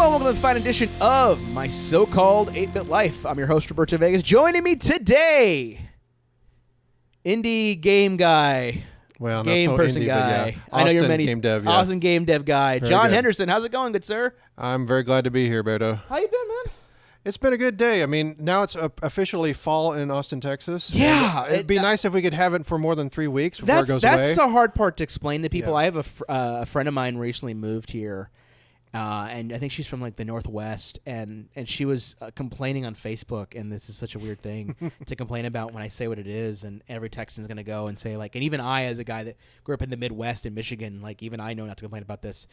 Hello and welcome to the fine edition of my so-called 8-Bit Life. I'm your host, Roberto Villegas. Joining me today, indie game guy, well, game not so person indie, guy. yeah. I know you're many. Game dev, yeah. Awesome game dev guy. Very John good. Henderson, how's it going, good sir? I'm very glad to be here, Roberto. How you been, man? It's been a good day. I mean, now it's officially fall in Austin, Texas. Yeah. It'd be nice if we could have it for more than 3 weeks before it goes that's away. That's the hard part to explain to people. Yeah. I have a friend of mine recently moved here. And I think she's from like the Northwest, and she was complaining on Facebook, and this is such a weird thing to complain about when I say what it is, and every Texan's going to go and say like, and even I as a guy that grew up in the Midwest in Michigan, like even I know not to complain about this,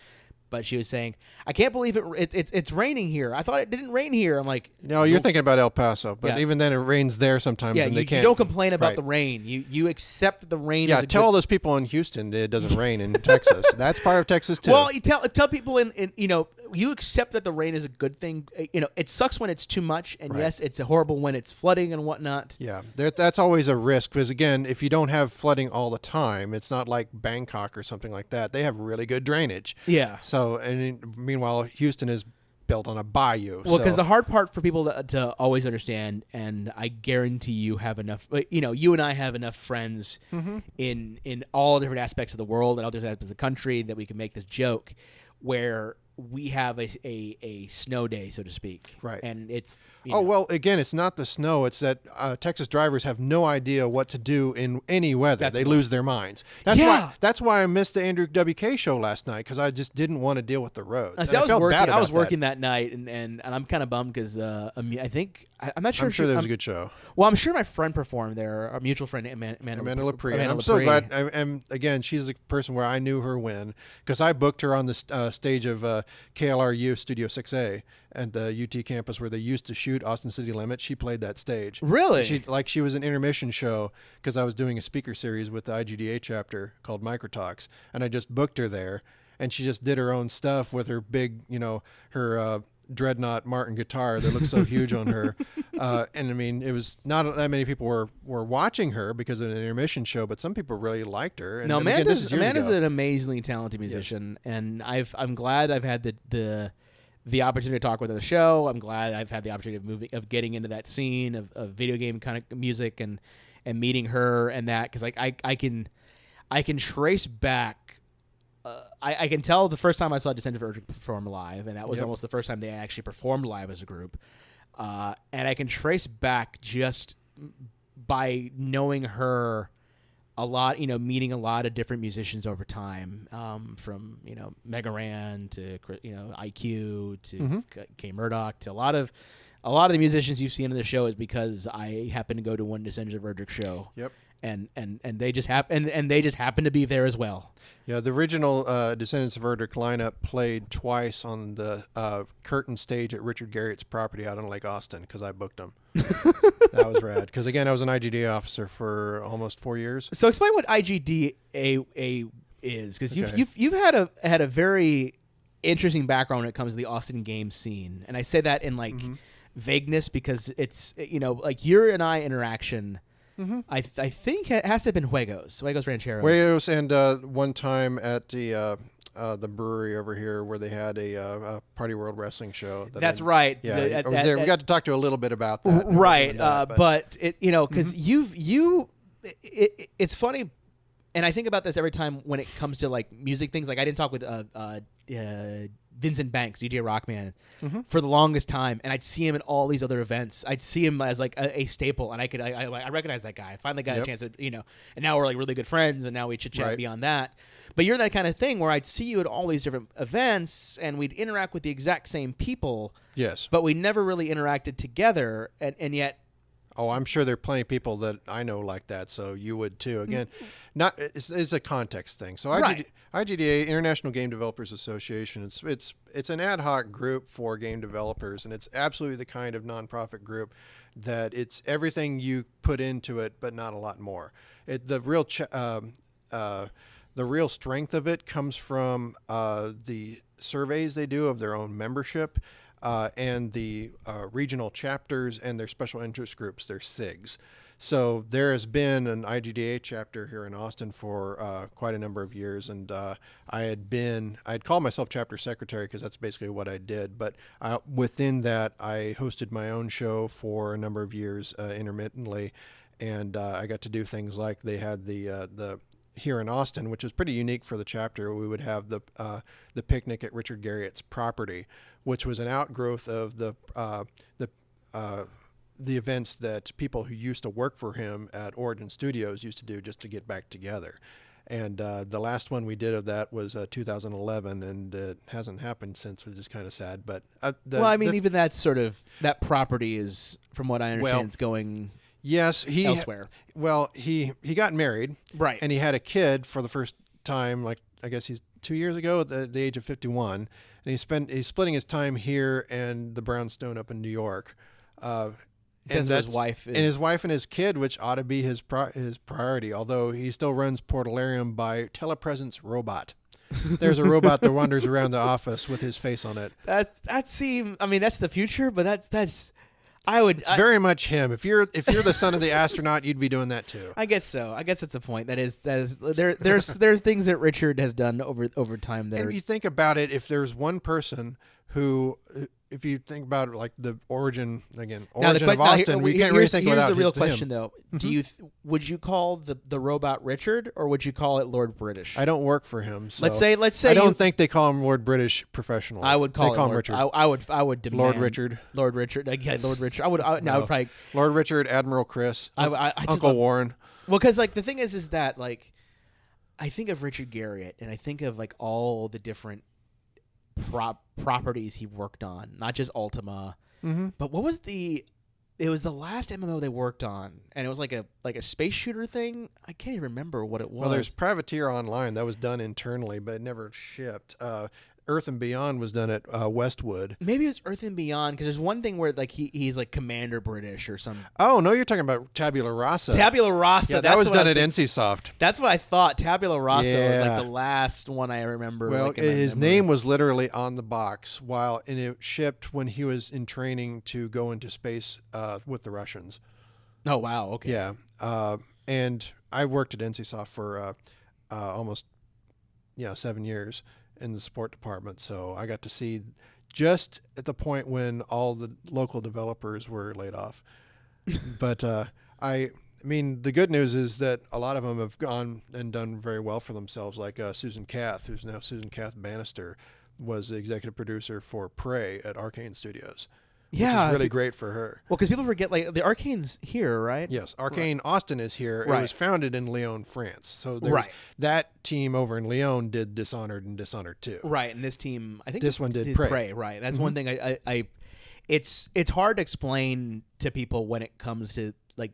but she was saying, I can't believe it's raining here. I thought it didn't rain here. I'm like, no, you're thinking about El Paso, but Yeah. even then it rains there sometimes, yeah, and you they can't. don't complain about Right. the rain. You accept that the rain Yeah, is a tell good all those people in Houston that it doesn't rain in Texas. That's part of Texas too. Well, you tell people in you accept that the rain is a good thing. It sucks when it's too much, and Right. yes, it's horrible when it's flooding and whatnot. Yeah, that's always a risk because, again, if you don't have flooding all the time, it's not like Bangkok or something like that. They have really good drainage. Yeah. So, and meanwhile, Houston is built on a bayou. Well, because so. the hard part for people to always understand, and I guarantee you have enough, you and I have enough friends in all different aspects of the world and all different aspects of the country that we can make this joke where we have a snow day, so to speak. Right. And it's... Well, again, it's not the snow. It's that Texas drivers have no idea what to do in any weather. They lose their minds. That's why I missed the Andrew WK show last night, because I just didn't want to deal with the roads. I felt bad about I was working that night, and I'm kind of bummed because I think I'm not sure. I'm sure there was a good show. Well, I'm sure my friend performed there, our mutual friend Amanda Lepre. And I'm so glad. And again, she's the person where I knew her when, because I booked her on the stage of KLRU Studio 6A at the UT campus where they used to shoot Austin City Limits. She played that stage. Really? She was an intermission show because I was doing a speaker series with the IGDA chapter called Microtalks, and I just booked her there, and she just did her own stuff with her big, her Dreadnought Martin guitar that looks so huge on her. And I mean, it was not that many people were watching her because of an intermission show, but some people really liked her. And, no, Amanda's Amanda's an amazingly talented musician, and I'm glad I've had the opportunity to talk with her on the show. I'm glad I've had the opportunity of getting into that scene of video game kind of music and meeting her and that, because I can trace back. I can tell the first time I saw Descendant Verdict perform live, and that was almost the first time they actually performed live as a group. And I can trace back just by knowing her a lot, meeting a lot of different musicians over time, from Mega Ran to IQ to K Murdoch to a lot of the musicians you've seen in the show is because I happened to go to one Descendants of Verdict show. Yep. And they just happen to be there as well. Yeah, the original Descendants of Verdict lineup played twice on the curtain stage at Richard Garriott's property out in Lake Austin because I booked them. That was rad. Because again, I was an IGDA officer for almost 4 years. So explain what IGDA is, because you've had a very interesting background when it comes to the Austin game scene, and I say that in vagueness because it's like your and I interaction. I think it has to have been Juegos Rancheros. Juegos, and one time at the brewery over here where they had a Party World Wrestling show. That's right. Yeah, I was there. We got to talk to you a little bit about that. Right, but it because it's funny, and I think about this every time when it comes to like music things. Like I didn't talk with Vincent Banks, DJ Rockman, for the longest time, and I'd see him at all these other events. I'd see him as like a staple, and I recognize that guy. I finally got a chance to, and now we're like really good friends, and now we chit chat beyond that. But you're that kind of thing where I'd see you at all these different events, and we'd interact with the exact same people. Yes, but we never really interacted together, and yet. Oh, I'm sure there are plenty of people that I know like that, so you would too. Again, it's a context thing. So IGDA, International Game Developers Association, it's an ad hoc group for game developers, and it's absolutely the kind of nonprofit group that it's everything you put into it, but not a lot more. The real strength of it comes from the surveys they do of their own membership. And the regional chapters and their special interest groups, their SIGs. So there has been an IGDA chapter here in Austin for quite a number of years, and I'd call myself chapter secretary because that's basically what I did. But within that, I hosted my own show for a number of years intermittently, and I got to do things like they had the here in Austin, which was pretty unique for the chapter. We would have the picnic at Richard Garriott's property, which was an outgrowth of the events that people who used to work for him at Origin Studios used to do just to get back together. And the last one we did of that was 2011, and it hasn't happened since, which is kind of sad. But even that property is, from what I understand, it's going elsewhere. He got married, right, and he had a kid for the first time. Like I guess he's 2 years ago at the age of 51, and he's splitting his time here and the Brownstone up in New York. Because his wife and his kid, which ought to be his priority, although he still runs Portalarium by telepresence robot. There's a robot that wanders around the office with his face on it. That's the future, but that's It's very much him. If you're the son of the astronaut, you'd be doing that too. I guess so. I guess that's the point. There's things that Richard has done over time that and you think about it, if there's one person who, if you think about it, like the origin of Austin, we can't really think without him. Here's the real question, though. Mm-hmm. Would you call the robot Richard, or would you call it Lord British? I don't work for him. So let's say I don't think they call him Lord British professionally. I would call him Richard. I would demand Lord Richard. Lord Richard. Yeah, Lord Richard. I would probably Lord Richard, Admiral Chris, Uncle Warren. Well, because like the thing is that like I think of Richard Garriott, and I think of like all the different properties he worked on, not just Ultima, but what was it was the last MMO they worked on, and it was like a space shooter thing. I can't even remember what it was. Well, there's Privateer Online that was done internally, but it never shipped. Earth and Beyond was done at Westwood. Maybe it was Earth and Beyond, because there's one thing where like he's like Commander British or something. Oh no, you're talking about Tabula Rasa. Tabula Rasa. Yeah, that was done at NCSoft. That's what I thought. Tabula Rasa was like the last one I remember. Well, his name was literally on the box, and it shipped when he was in training to go into space with the Russians. Oh wow! Okay. Yeah, and I worked at NCSoft for almost 7 years in the support department, so I got to see just at the point when all the local developers were laid off. But I mean, the good news is that a lot of them have gone and done very well for themselves, like Susan Kath, who's now Susan Kath Bannister, was the executive producer for Prey at Arcane Studios. Yeah, which is really great for her. Well, because people forget, like, the Arcane's here, right? Yes, Arcane Austin is here. Right. It was founded in Lyon, France. So there's that team over in Lyon did Dishonored and Dishonored 2. Right, and this team, I think this one did Prey. Right, that's one thing I it's hard to explain to people when it comes to like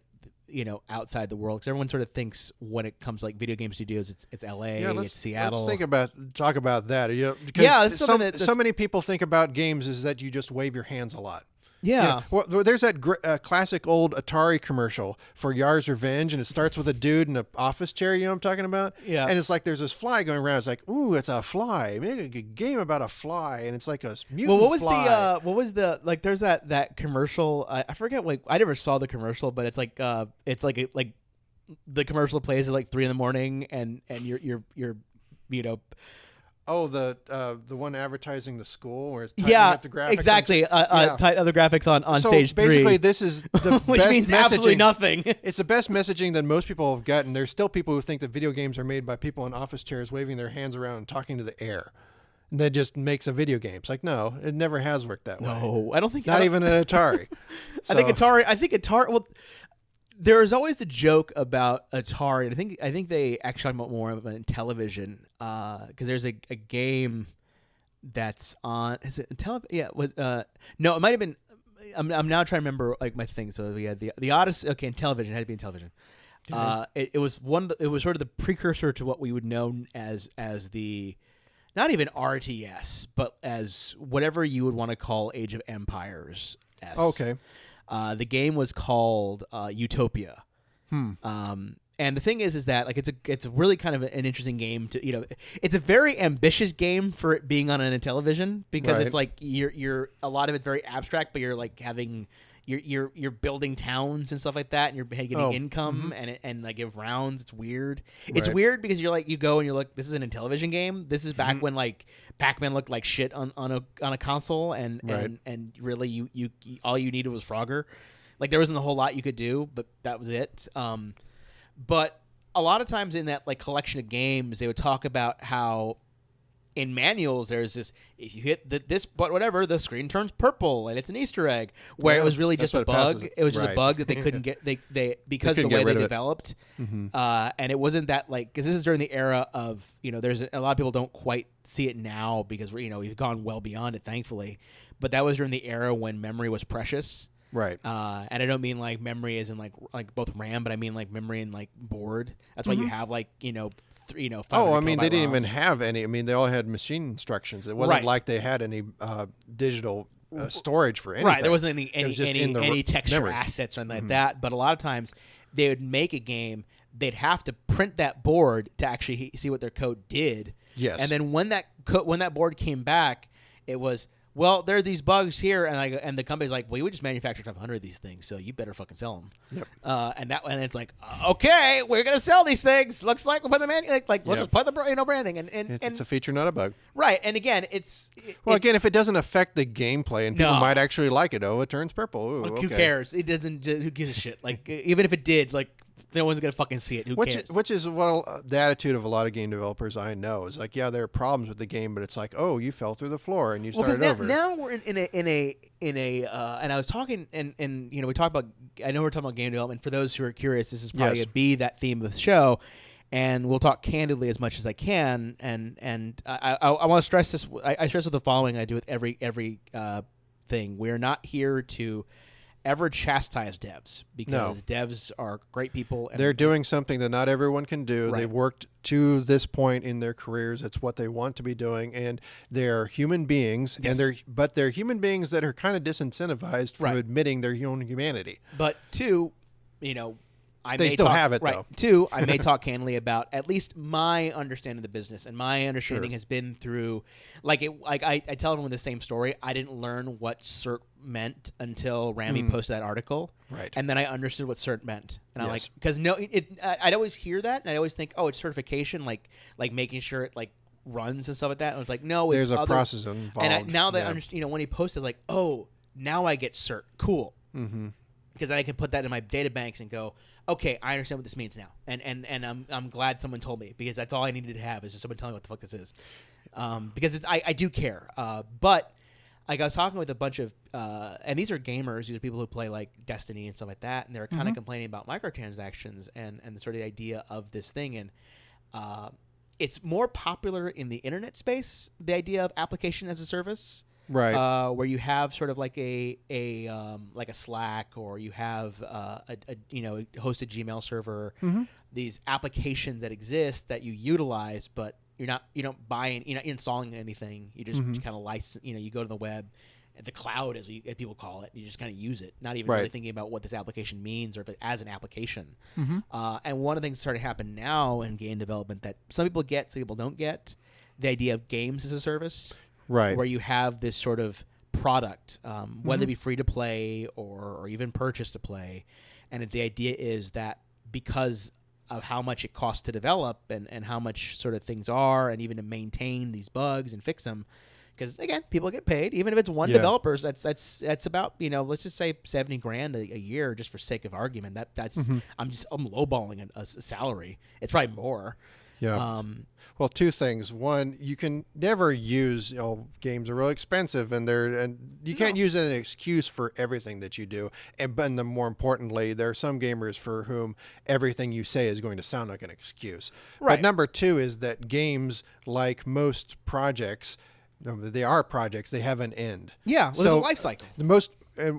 outside the world, because everyone sort of thinks when it comes to like video game studios, it's L.A., it's Seattle. Let's talk about that. Because so many people think about games is that you just wave your hands a lot. Yeah. Well, there's that classic old Atari commercial for Yar's Revenge, and it starts with a dude in an office chair. You know what I'm talking about? Yeah. And it's like there's this fly going around. It's like, ooh, it's a fly. Make a game about a fly, and it's like a mutant fly. What was the like? There's that commercial. I forget. Like, I never saw the commercial, but it's like the commercial plays at like 3 a.m, and you're Oh, the one advertising the school where it's tightening up the graphics. Exactly. Tighten up the graphics on stage 3. Basically, this is the which best means messaging. absolutely nothing. It's the best messaging that most people have gotten. There's still people who think that video games are made by people in office chairs waving their hands around and talking to the air. And that just makes a video game. It's like, no, it never has worked that way. No, I don't think. Not even an Atari. I think Atari. Well, there is always the joke about Atari, and I think they actually talk about more of it in television, because there's a game that's on. Is it television? Yeah. No, it might have been. I'm now trying to remember like my thing. So we had the Odyssey. Okay, in television, it had to be in television. It was it was sort of the precursor to what we would know as the, not even RTS, but as whatever you would want to call Age of Empires. Okay. The game was called Utopia. And the thing is that like it's a really kind of an interesting game to it's a very ambitious game for it being on a television, because it's like you're a lot of it's very abstract, but you're like having you're building towns and stuff like that, and you're getting income and like give rounds. It's weird. It's weird because you're like, you go and you're like, this isn't a television game. This is back when like Pac-Man looked like shit on a console, and really you all you needed was Frogger. Like there wasn't a whole lot you could do, but that was it. But a lot of times in that like collection of games, they would talk about how in manuals there's this, if you hit this but whatever, the screen turns purple and it's an Easter egg, where it was really just a bug. It was just a bug that they couldn't get they because of the way they developed. And it wasn't that like, because this is during the era of, there's a lot of people don't quite see it now because we've gone well beyond it, thankfully, but that was during the era when memory was precious. Right. And I don't mean like memory as in like both RAM, but I mean like memory and like board. That's why you have like, 500 I mean, they didn't ROMs. even have any. I mean, they all had machine instructions. It wasn't like they had any digital storage for anything. Right. There wasn't any texture memory. assets or anything like that. But a lot of times they would make a game, they'd have to print that board to actually see what their code did. Yes. And then when that board came back, it was, well, there are these bugs here, and the company's like, well, we just manufactured 500 of these things, so you better fucking sell them. Yep. And it's like, okay, we're gonna sell these things. Looks like we'll put them in, we'll just put the branding and it's a feature, not a bug. Right. And again, again, if it doesn't affect the gameplay and people might actually like it, it turns purple. Ooh, like, okay. who cares? It doesn't. Who gives a shit? Like even if it did, like no one's gonna fucking see it. Who cares? Which is what the attitude of a lot of game developers I know is like, yeah, there are problems with the game, but it's like, oh, you fell through the floor and you started over. Now we're in a and I was talking and we talked about. I know we're talking about game development. For those who are curious, this is probably going to be that theme of the show, and we'll talk candidly as much as I can. And I want to stress this. I stress with the following. I do with every thing. We're not here to ever chastise devs, because devs are great people. And they're doing something that not everyone can do. Right. They've worked to this point in their careers. It's what they want to be doing, and they're human beings. Yes. And they're human beings that are kind of disincentivized from admitting their own humanity. But two, they still have it though. Two, I may talk candidly about at least my understanding of the business, and my understanding has been through, I tell everyone the same story. I didn't learn what cert meant until Rami posted that article, right? And then I understood what cert meant, and I'm like, because I'd always hear that, and I'd always think, oh, it's certification, like making sure it like runs and stuff like that. And I was like, no, it's there's a process involved. And now that I understand, when he posted, like, oh, now I get cert, cool. Mm-hmm. Because then I can put that in my data banks and go, okay, I understand what this means now, and I'm glad someone told me, because that's all I needed to have is just someone telling me what the fuck this is, because I do care. But like I was talking with a bunch of and these are gamers, these are people who play like Destiny and stuff like that, and they were kind of complaining about microtransactions and the sort of idea of this thing, and it's more popular in the internet space, the idea of application as a service. Right. Where you have sort of like a Slack, or you have a hosted Gmail server, these applications that exist that you utilize, but you don't buy you're not installing anything. You just kind of license. You go to the web, the cloud as people call it. You just kind of use it, not even really thinking about what this application means or if it as an application. And one of the things that started to happen now in game development that some people get, some people don't get, the idea of games as a service. Right. Where you have this sort of product, whether it be free to play or even purchase to play. And the idea is that because of how much it costs to develop and how much sort of things are, and even to maintain these bugs and fix them, because again, people get paid, even if it's one developer. That's about let's just say $70,000 a year, just for sake of argument. That's I'm lowballing a salary. It's probably more. Yeah. Well, two things. One, you can never use, games are really expensive, and you can't use it as an excuse for everything that you do. And then more importantly, there are some gamers for whom everything you say is going to sound like an excuse. Right. But number two is that games, like most projects, they are projects. They have an end. Yeah. Well, so there's a life cycle.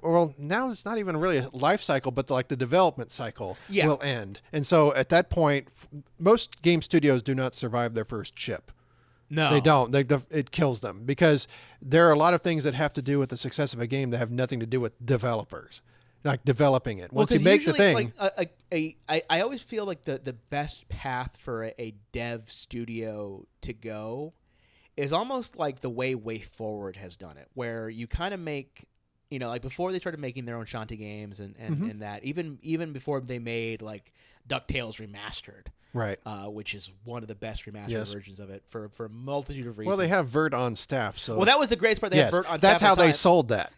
Well, now it's not even really a life cycle, but the development cycle will end. And so at that point, most game studios do not survive their first chip. No. They don't. It kills them, because there are a lot of things that have to do with the success of a game that have nothing to do with developers, like developing it. Once you make the thing. I always feel like the best path for a dev studio to go is almost like the way WayForward has done it, where you kind of make You know, like before they started making their own Shanty games and that, even before they made like DuckTales Remastered, right? Which is one of the best remastered versions of it for a multitude of reasons. Well, they have Vert on staff, so that was the greatest part. They had Vert on staff. That's how they sold that.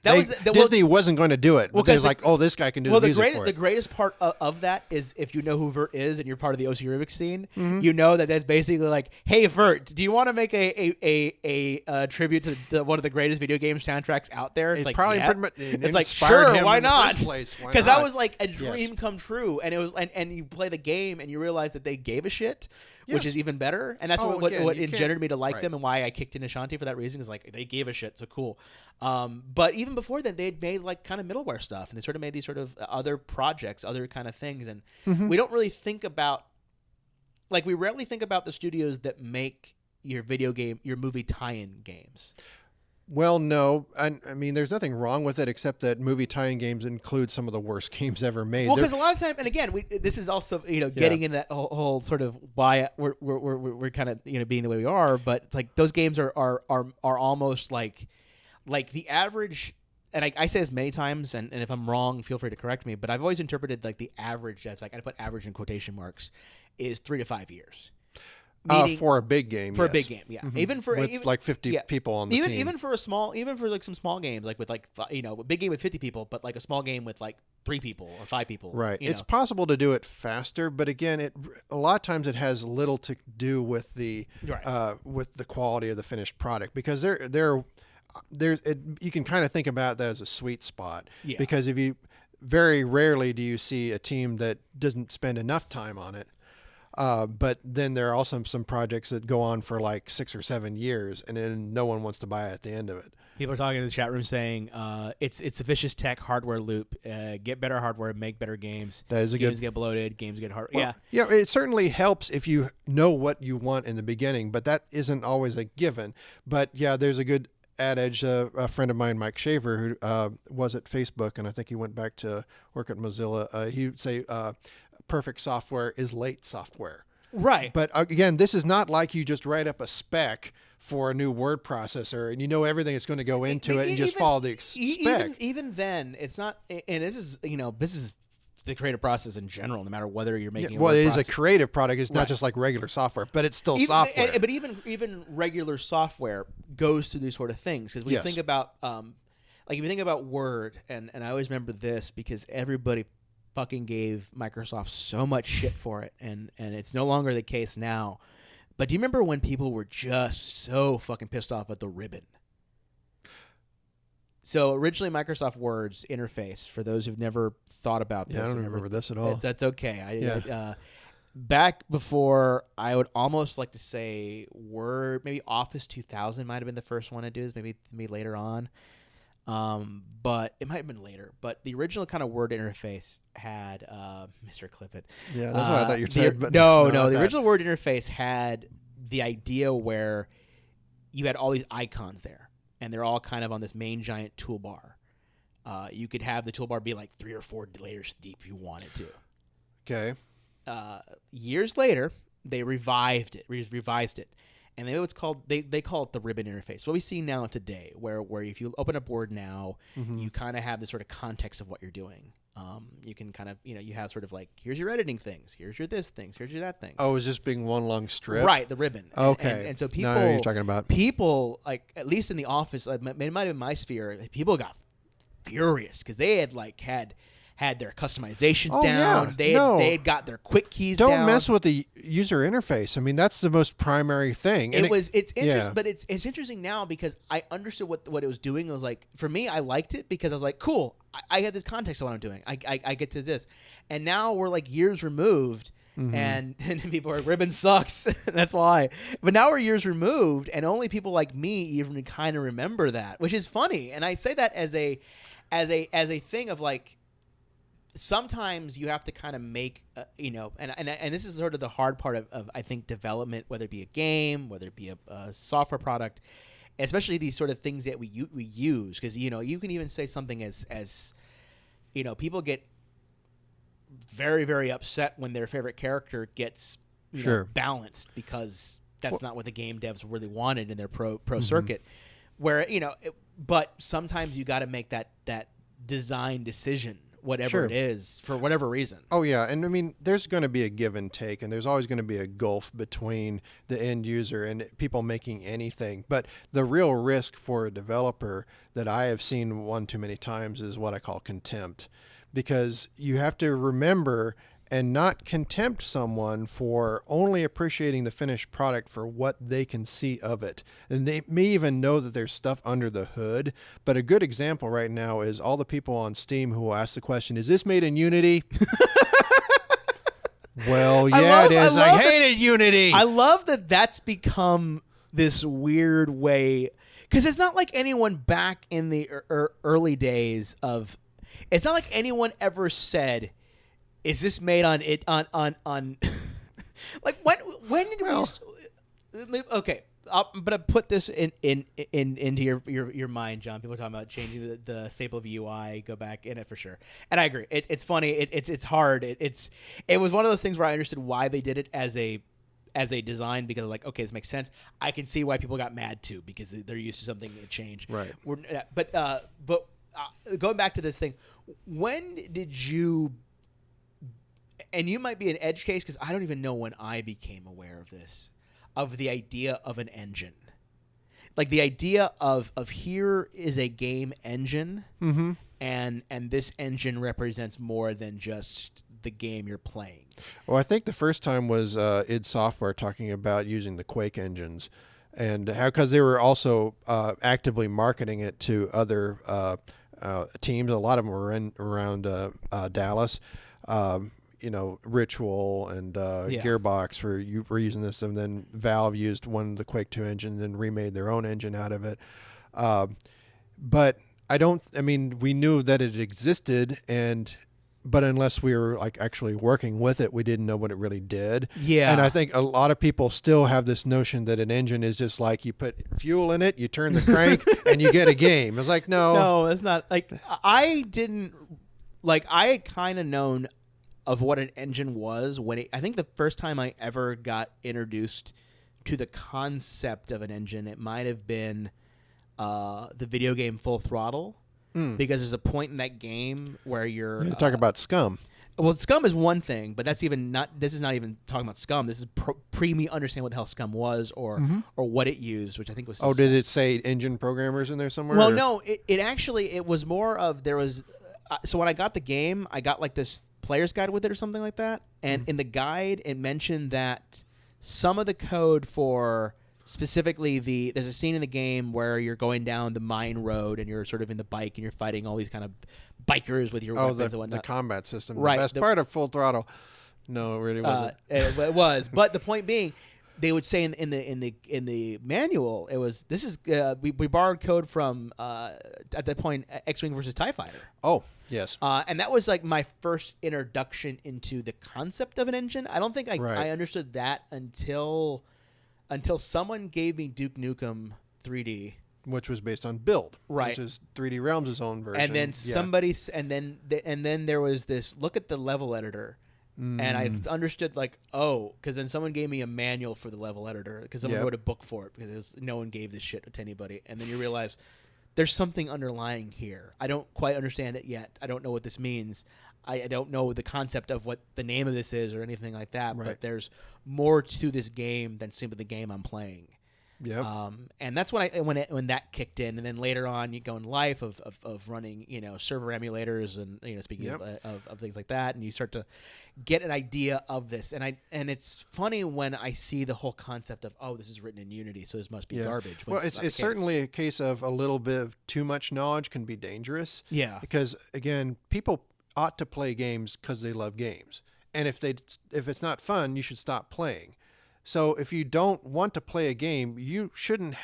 Disney wasn't going to do it. Well, because like, this guy can do the music for it. The greatest part of that is if you know who Vert is and you're part of the OC Rubik scene, you know that's basically like, hey Vert, do you want to make a tribute to one of the greatest video game soundtracks out there? It's like probably it's like sure, why not? Because that was like a dream come true, and it was and you play the game and you realize that they gave a shit, which is even better, and that's what engendered me to like them and why I kicked into Shanty for that reason, is like they gave a shit, so cool. But even before that, they had made like kind of middleware stuff, and they sort of made these sort of other projects, other kind of things, and we don't really think about, like we rarely think about the studios that make your movie tie-in games. Well, no. I mean, there's nothing wrong with it except that movie tie-in games include some of the worst games ever made. Well, because a lot of time, and again, this is also getting in that whole sort of why we're kind of being the way we are. But it's like those games are almost like the average. And I say this many times, and if I'm wrong, feel free to correct me. But I've always interpreted like the average, that's like I put average in quotation marks, is 3 to 5 years. For a big game, a big game, yeah. Even for like 50 people on the team. Even for like some small games, like with like a big game with 50 people, but like a small game with like 3 people or 5 people. Right. It's possible to do it faster, but again, a lot of times it has little to do with the quality of the finished product, because you can kind of think about that as a sweet spot. Yeah. Because very rarely do you see a team that doesn't spend enough time on it. But then there are also some projects that go on for like 6 or 7 years, and then no one wants to buy it at the end of it. People are talking in the chat room saying it's a vicious tech hardware loop. Get better hardware, make better games. That is games get bloated, games get hard. Well, yeah. It certainly helps if you know what you want in the beginning, but that isn't always a given. But yeah, there's a good adage. A friend of mine, Mike Shaver, who was at Facebook, and I think he went back to work at Mozilla. He would say, perfect software is late software. Right. But again, this is not like you just write up a spec for a new word processor and you know everything that's going to go into it and just follow the spec. Even then, it's not, and this is the creative process in general, no matter whether you're making it is a creative product. It's not just like regular software, but it's still software. But even regular software goes through these sort of things, because when you think about if you think about Word, and I always remember this because everybody fucking gave Microsoft so much shit for it, and it's no longer the case now. But do you remember when people were just so fucking pissed off at the ribbon? So originally, Microsoft Word's interface, for those who've never thought about this, I don't remember this at all. That's okay. Back before, I would almost like to say Word, maybe Office 2000 might have been the first one to do this, maybe later on. But it might have been later. But the original kind of Word interface had Mr. Clippett. Yeah, that's what I thought you said. But no. The original Word interface had the idea where you had all these icons there, and they're all kind of on this main giant toolbar. You could have the toolbar be like 3 or 4 layers deep if you wanted to. Okay. Years later, they revised it. And it's called they call it the ribbon interface. What we see now today, where if you open up Word now, you kind of have this sort of context of what you're doing. You can kind of you have sort of like, here's your editing things, here's your this things, here's your that things. Oh, it's just being one long strip, right? The ribbon. Okay. And so people, now you're talking about people, like at least in the office, like, it might have been my sphere. People got furious because they had their customizations down. Yeah. They had got their quick keys down. Don't mess with the user interface. I mean, that's the most primary thing. And it's interesting, but it's interesting now because I understood what it was doing. It was like, for me, I liked it because I was like, cool, I had this context of what I'm doing. I get to this. And now we're like years removed, and people are like, ribbon sucks. That's why. But now we're years removed, and only people like me even kind of remember that, which is funny. And I say that as a thing of like, sometimes you have to kind of make, and this is sort of the hard part of I think development, whether it be a game, whether it be a software product, especially these sort of things that we use, because you can even say something as people get very, very upset when their favorite character gets balanced, because that's not what the game devs really wanted in their pro circuit. Where but sometimes you got to make that design decision, whatever Sure. it is, for whatever reason. Oh, yeah. And I mean, there's going to be a give and take, and there's always going to be a gulf between the end user and people making anything. But the real risk for a developer that I have seen one too many times is what I call contempt, because you have to remember and not contempt someone for only appreciating the finished product for what they can see of it. And they may even know that there's stuff under the hood. But a good example right now is all the people on Steam who will ask the question, is this made in Unity? Well, yeah, it is. I hated Unity. I love that that's become this weird way, because it's not like anyone back in the early days of, it's not like anyone ever said, is this made on it on like when did we okay, I'm gonna put this into your mind, John. People are talking about changing the staple of UI, go back in it for sure, and I agree. It's funny. It's hard. It was one of those things where I understood why they did it as a design, because like, okay, this makes sense. I can see why people got mad too, because they're used to something that changed. Right. But going back to this thing, when did you? And you might be an edge case, because I don't even know when I became aware of this, of the idea of an engine. Like the idea of here is a game engine, Mm-hmm. and this engine represents more than just the game you're playing. Well, I think the first time was id Software talking about using the Quake engines, and how, because they were also actively marketing it to other teams. A lot of them were around Dallas. Ritual and Gearbox were using this, and then Valve used one of the Quake 2 engines and remade their own engine out of it. But we knew that it existed, but unless we were like actually working with it, we didn't know what it really did. Yeah. And I think a lot of people still have this notion that an engine is just like you put fuel in it, you turn the crank, and you get a game. It's like, No, it's not. Like, I had kind of known of what an engine was I think the first time I ever got introduced to the concept of an engine, it might have been the video game Full Throttle, because there's a point in that game where you're talk about Scum. Well, Scum is one thing, but that's even not. This is not even talking about Scum. This is pre me understand what the hell Scum was, or what it used, which I think was. Oh, did it say engine programmers in there somewhere? Well, no. It was more of, there was. So when I got the game, I got like this player's guide with it or something like that, and in the guide it mentioned that some of the code for specifically there's a scene in the game where you're going down the mine road and you're sort of in the bike and you're fighting all these kind of bikers with your weapons and whatnot. The combat system, right? The best part of Full Throttle. No, it really wasn't. It was, but the point being, they would say in the manual, it was, this is we borrowed code from at that point X-Wing versus TIE Fighter. Oh, yes. And that was like my first introduction into the concept of an engine. I don't think I understood that until someone gave me Duke Nukem 3D, which was based on Build, right? Which is 3D Realms' own version. And then and then there was this look at the level editor. And I understood, like, because then someone gave me a manual for the level editor, because someone wrote a book for it, because no one gave this shit to anybody. And then you realize there's something underlying here. I don't quite understand it yet. I don't know what this means. I don't know the concept of what the name of this is or anything like that. Right. But there's more to this game than simply the game I'm playing. Yeah. And that's when that kicked in, and then later on you go in life of running server emulators and speaking of things like that, and you start to get an idea of this, and it's funny when I see the whole concept of this is written in Unity, so this must be garbage. Well, it's certainly a case of a little bit of too much knowledge can be dangerous. Yeah. Because again, people ought to play games because they love games, and if it's not fun, you should stop playing. So if you don't want to play a game, you shouldn't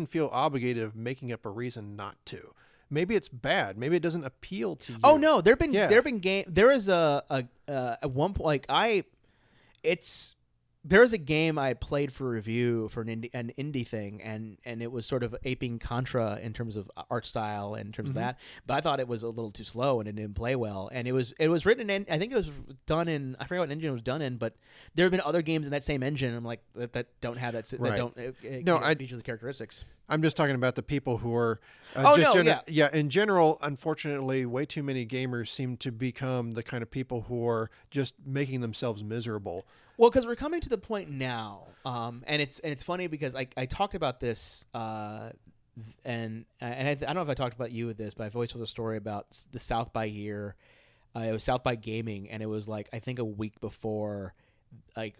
feel obligated of making up a reason not to. Maybe it's bad. Maybe it doesn't appeal to you. Oh no, there is at one point there was a game I played for review for an indie thing, and it was sort of aping Contra in terms of art style and in terms of that, but I thought it was a little too slow and it didn't play well. And it was written in, I think it was done in, I forget what engine it was done in, but there have been other games in that same engine. I'm like that don't have that, right. that don't feature the characteristics. I'm just talking about the people who are in general, unfortunately, way too many gamers seem to become the kind of people who are just making themselves miserable. Well, because we're coming to the point now, and it's funny because I talked about this, and I don't know if I talked about you with this, but I've always told a story about the South by year. It was South by Gaming, and it was like I think a week before, like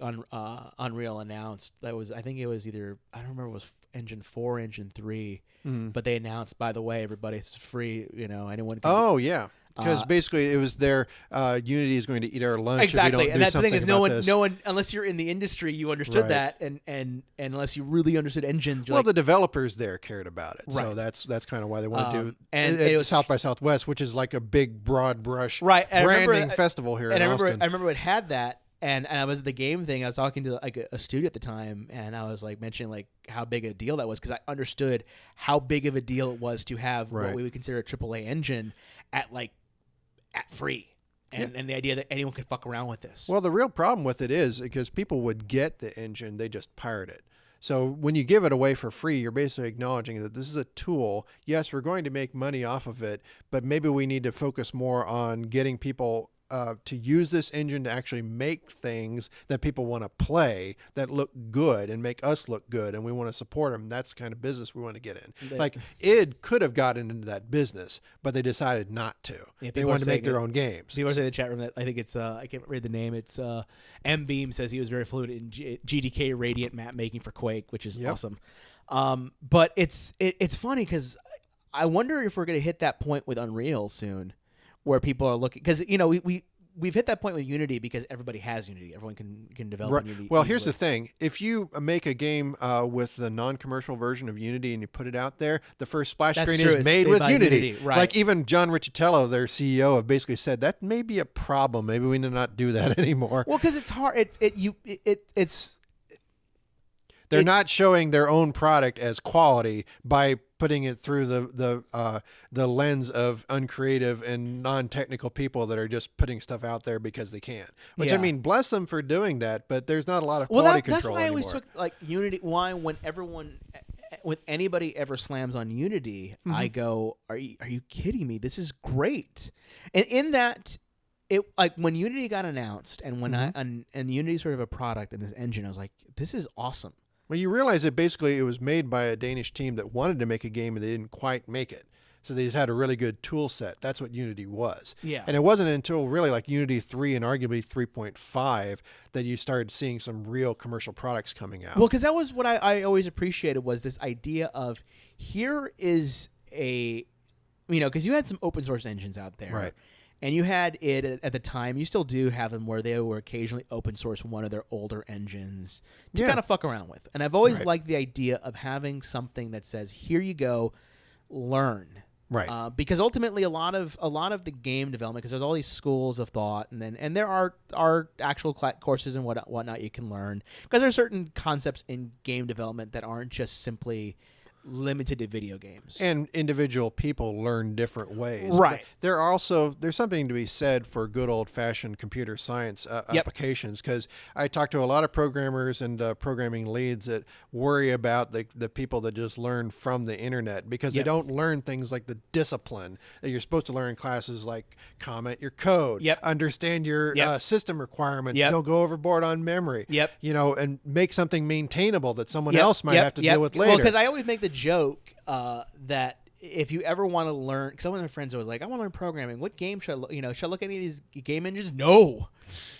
Unreal announced I think it was either I don't remember, it was Engine 4, Engine 3, but they announced, by the way, everybody, it's free. Anyone can. Oh yeah. Because basically, it was their Unity is going to eat our lunch. Exactly, if we don't and do that's the thing is, no one, unless you're in the industry, you understood that, and unless you really understood engines. Well, the developers there cared about it, so that's kind of why they want to do it at South by Southwest, which is like a big, broad brush branding festival here in Austin. I remember it had that, and I was at the game thing. I was talking to like a studio at the time, and I was like mentioning like how big a deal that was because I understood how big of a deal it was to have what we would consider a AAA engine at free, and the idea that anyone could fuck around with this. Well, the real problem with it is because people would get the engine, they just pirate it. So when you give it away for free, you're basically acknowledging that this is a tool. Yes, we're going to make money off of it, but maybe we need to focus more on getting people to use this engine to actually make things that people want to play that look good and make us look good, and we want to support them. That's the kind of business we want to get in. Like id could have gotten into that business, but they decided not to. They wanted to make their own games. People say in the chat room that I think it's I can't read the name. It's M Beam says he was very fluent in GDK Radiant map making for Quake, which is awesome. But it's funny because I wonder if we're going to hit that point with Unreal soon, where people are looking, because we've hit that point with Unity because everybody has Unity. Everyone can develop Unity. Well, here's the thing: if you make a game with the non-commercial version of Unity and you put it out there, the first splash screen is made with Unity. Right. Like even John Riccitello, their CEO, have basically said that may be a problem. Maybe we need not do that anymore. Well, because it's hard. They're not showing their own product as quality by putting it through the lens of uncreative and non-technical people that are just putting stuff out there because they can. Which I mean, bless them for doing that, but there's not a lot of quality control anymore. That's why I always took like Unity. Why when anybody ever slams on Unity, I go, "Are you kidding me? This is great." And in that, it like when Unity got announced, and when and Unity sort of a product and this engine, I was like, "This is awesome." Well, you realize that basically it was made by a Danish team that wanted to make a game and they didn't quite make it. So they just had a really good tool set. That's what Unity was. Yeah. And it wasn't until really like Unity 3 and arguably 3.5 that you started seeing some real commercial products coming out. Well, because that was what I always appreciated, was this idea of here is because you had some open source engines out there. Right. And you had it at the time. You still do have them where they were occasionally open source one of their older engines to kind of fuck around with. And I've always liked the idea of having something that says, "Here you go, learn." Right. Because ultimately, a lot of the game development, because there's all these schools of thought, and there are actual courses and whatnot you can learn, because there are certain concepts in game development that aren't just simply limited to video games, and individual people learn different ways. Right. But there's something to be said for good old-fashioned computer science applications, because I talk to a lot of programmers and programming leads that worry about the people that just learn from the internet, because they don't learn things like the discipline that you're supposed to learn in classes, like comment your code, understand your system requirements, don't go overboard on memory, and make something maintainable that someone else might have to deal with later. Well, because I always make the joke that if you ever want to learn, because some of my friends are always like, "I want to learn programming. What game should I look? Should I look at any of these game engines?" No.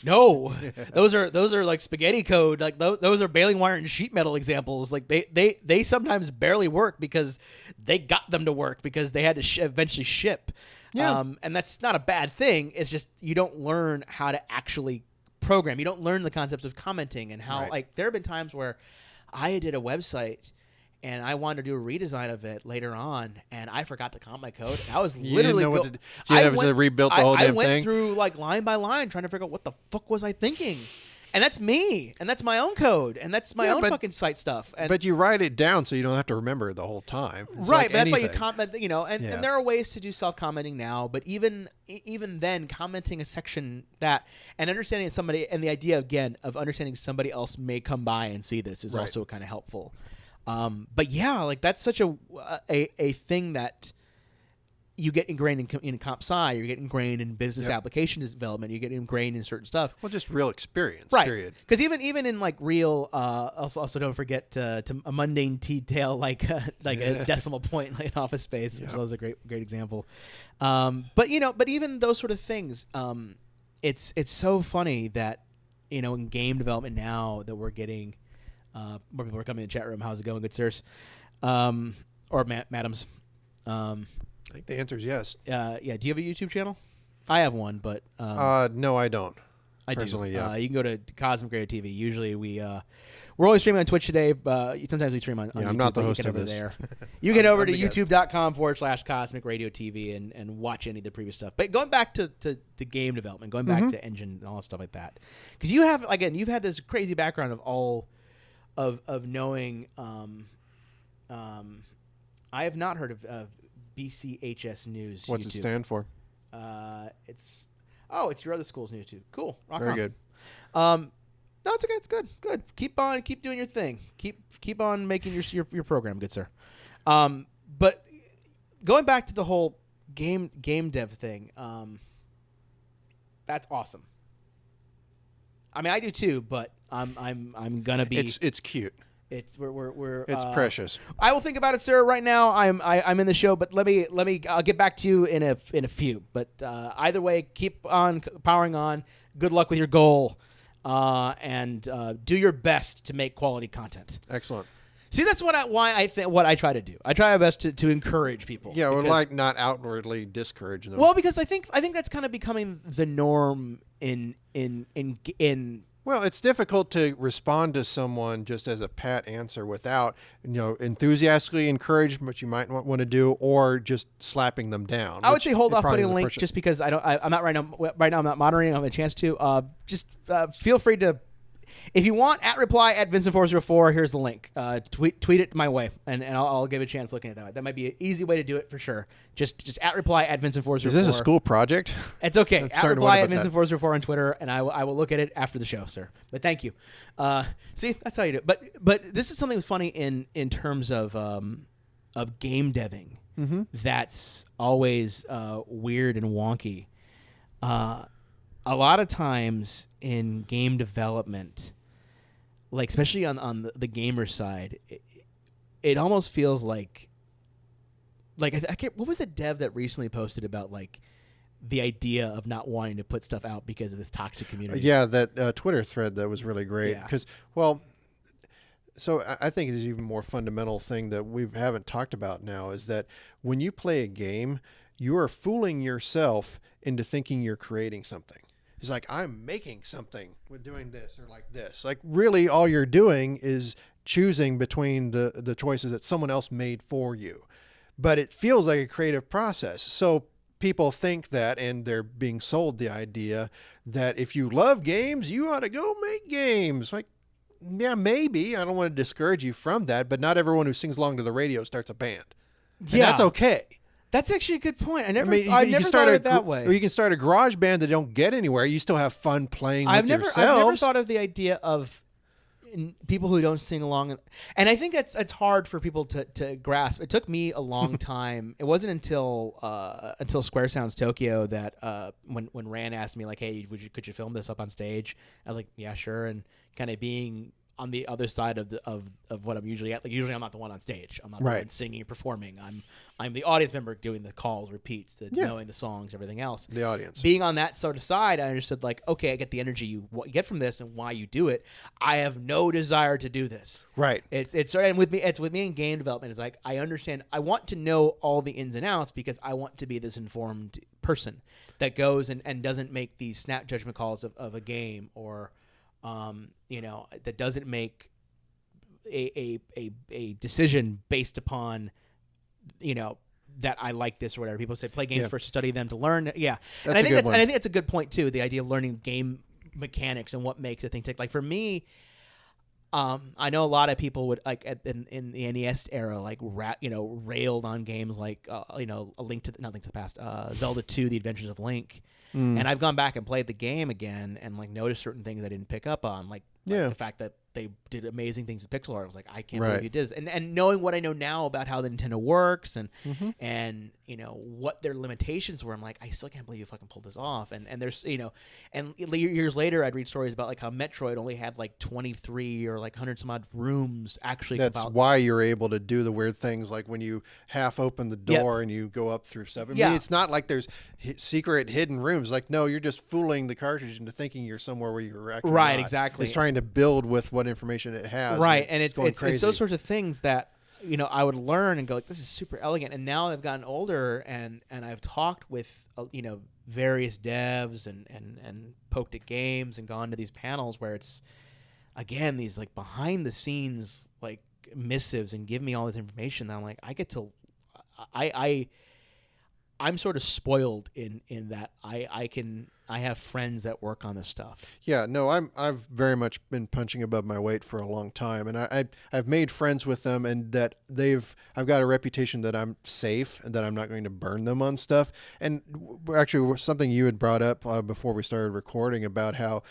those are like spaghetti code. Like those are baling wire and sheet metal examples. Like they sometimes barely work because they got them to work because they had to eventually ship. And that's not a bad thing. It's just you don't learn how to actually program. You don't learn the concepts of commenting and how like there have been times where I did a website and I wanted to do a redesign of it later on, and I forgot to comp my code. I was literally rebuilt the whole damn thing. I went through like line by line trying to figure out what the fuck was I thinking. And that's me, and that's my own code, and that's my own fucking site stuff. But you write it down so you don't have to remember the whole time. It's right, like but that's anything. why you comment, and there are ways to do self-commenting now, but even then, commenting a section and understanding somebody, and the idea, again, of understanding somebody else may come by and see this is also kind of helpful. But yeah, like that's such a thing that you get ingrained in comp sci, you get ingrained in business application development, you get ingrained in certain stuff. Well, just real experience, right? Period. Because even in like real, also don't forget to a mundane detail like a decimal point in Office Space, which was a great example. But even those sort of things, it's so funny that in game development now that we're getting more people are coming in the chat room. How's it going, good sirs, or madams? I think the answer is yes. Yeah. Do you have a YouTube channel? I have one, but no, I don't. I personally, do. Yeah. You can go to CosmicRadio.TV. Usually we're only streaming on Twitch today. Sometimes we stream on YouTube. I'm not the host of this. There. You get over to youtube.com/CosmicRadio.TV and watch any of the previous stuff. But going back to game development, going back to engine and all stuff like that, because you've had this crazy background of all of knowing. I have not heard of BCHS News. What's YouTube. it stand for? It's your other school's new too. Cool. Rock Very on. good. No, it's okay. It's good. Good. Keep doing your thing. Keep on making your program, good sir. But going back to the whole game dev thing, that's awesome. I mean, I do too, but I'm gonna be. It's cute. It's we're It's precious. I will think about it, sir. Right now, I'm in the show, but let me I'll get back to you in a few. But either way, keep on powering on. Good luck with your goal, and do your best to make quality content. Excellent. See, that's what I try to do. I try my best to encourage people. Yeah, or like not outwardly discourage them. Well, because I think that's kind of becoming the norm in. Well, it's difficult to respond to someone just as a pat answer without, enthusiastically encourage what you might want to do, or just slapping them down. I would say hold off putting a link just because I'm not right now. Right now, I'm not moderating. I don't have a chance to. Just feel free to, if you want, @reply@Vincent404. Here's the link. Tweet it my way, and I'll give it a chance looking at that. That might be an easy way to do it for sure. Just @reply@Vincent404. Is this a school project? It's okay. @reply@Vincent404 on Twitter, and I will look at it after the show, sir. But thank you. See, that's how you do it. But this is something that's funny in terms of game deving. Mm-hmm. That's always weird and wonky. A lot of times in game development, like especially on the gamer side, it almost feels like I can't. What was the dev that recently posted about like the idea of not wanting to put stuff out because of this toxic community? Yeah, that Twitter thread that was really great because so I think it's even more fundamental thing that we haven't talked about now is that when you play a game, you are fooling yourself into thinking you're creating something. It's like, I'm making something with doing this or like this. Like really all you're doing is choosing between the choices that someone else made for you. But it feels like a creative process. So people think that, and they're being sold the idea that if you love games, you ought to go make games. Like, yeah, maybe. I don't want to discourage you from that, but not everyone who sings along to the radio starts a band. And that's okay. That's actually a good point. I never thought of it that way. Or you can start a garage band that don't get anywhere. You still have fun playing with yourselves. I've never thought of the idea of people who don't sing along. And I think it's hard for people to grasp. It took me a long time. It wasn't until Square Sounds Tokyo that when Rand asked me like, hey, could you film this up on stage? I was like, yeah, sure. And kind of being on the other side of what I'm usually at. Like usually I'm not the one on stage. I'm not the one singing and performing. I'm the audience member doing the calls, repeats, knowing the songs, everything else. The audience. Being on that sort of side, I understood like, okay, I get the energy you get from this and why you do it. I have no desire to do this. Right. And with me in game development. It's like I understand. I want to know all the ins and outs because I want to be this informed person that goes and doesn't make these snap judgment calls of a game or. That doesn't make a decision based upon, that I like this or whatever. People say play games first to study them to learn. Yeah. And I think that's a good point too. The idea of learning game mechanics and what makes a thing tick. Like for me, I know a lot of people would like in the NES era, like railed on games like Link to the Past, Zelda 2: The Adventures of Link. And I've gone back and played the game again and like noticed certain things I didn't pick up on. Like Yeah. The fact that they did amazing things with pixel art, I was like, I can't Right. believe you did this. And knowing what I know now about how the Nintendo works and Mm-hmm. and what their limitations were, I'm like, I still can't believe you fucking pulled this off. And there's and years later, I'd read stories about like how Metroid only had like 23 or like 100 some odd rooms actually. That's why you're able to do the weird things, like when you half open the door and you go up through stuff. I mean, it's not like there's secret hidden rooms. Like, no, you're just fooling the cartridge into thinking you're somewhere where you're actually not. Exactly. It's trying to build with what information it has. Right, and it's crazy. those sorts of things that I would learn and go like, this is super elegant. And now I've gotten older and I've talked with various devs and poked at games and gone to these panels where it's again these like behind the scenes like missives and give me all this information that I'm like, I get to I'm sort of spoiled in that I have friends that work on this stuff. Yeah, no, I've very much been punching above my weight for a long time, and I've made friends with them, and that I've got a reputation that I'm safe and that I'm not going to burn them on stuff. And actually, something you had brought up before we started recording about how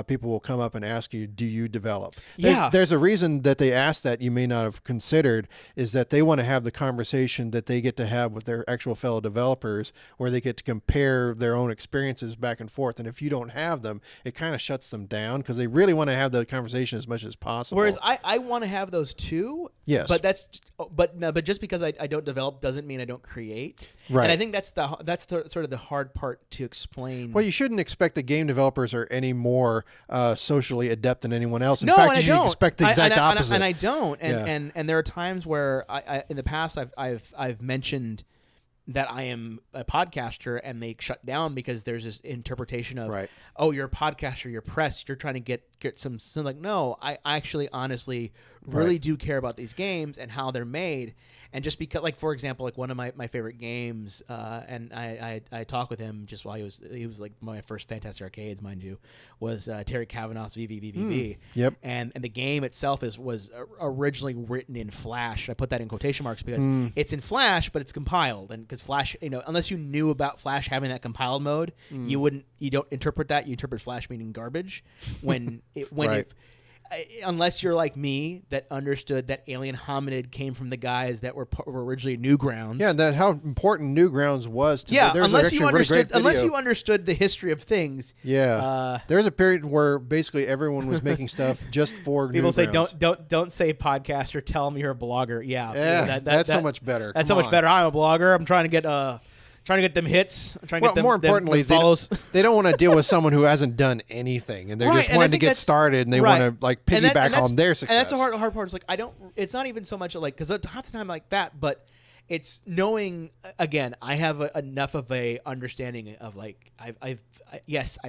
people will come up and ask you, "Do you develop?" There's a reason that they ask that you may not have considered, is that they want to have the conversation that they get to have with their actual fellow developers, where they get to compare their own experiences back and forth. And if you don't have them, it kind of shuts them down because they really want to have the conversation as much as possible. Whereas I want to have those too. Yes. But just because I don't develop doesn't mean I don't create. Right. And I think that's sort of the hard part to explain. Well, you shouldn't expect the game developers are any more socially adept than anyone else. In fact, you should expect the exact opposite. And I don't. And there are times where I in the past I've mentioned that I am a podcaster, and they shut down because there's this interpretation of, oh, you're a podcaster, you're press, you're trying to get some like, no, I actually honestly really do care about these games and how they're made. And just because, like, for example, like one of my favorite games, and I talked with him just while he was like my first Fantastic Arcades, mind you, was Terry Kavanagh's VVVVV. Yep. And the game itself was originally written in Flash. I put that in quotation marks because it's in Flash, but it's compiled. And because Flash, unless you knew about Flash having that compiled mode, you don't interpret that. You interpret Flash meaning garbage. Unless you're like me, that understood that Alien Hominid came from the guys that were originally Newgrounds. Yeah, that how important Newgrounds was. Unless you understood the history of things. Yeah, there's a period where basically everyone was making stuff just for people Newgrounds. say don't say podcaster, tell them you're a blogger. That's so much better. That's so much better. I'm a blogger. I'm trying to get them hits. I'm trying to get them. More importantly, follows. They don't want to deal with someone who hasn't done anything, and they're just wanting to get started, and they want to like piggyback on their success. And that's the hard part. Is like it's not even so much like because half the time like that, but it's knowing again. I have enough of a understanding of like I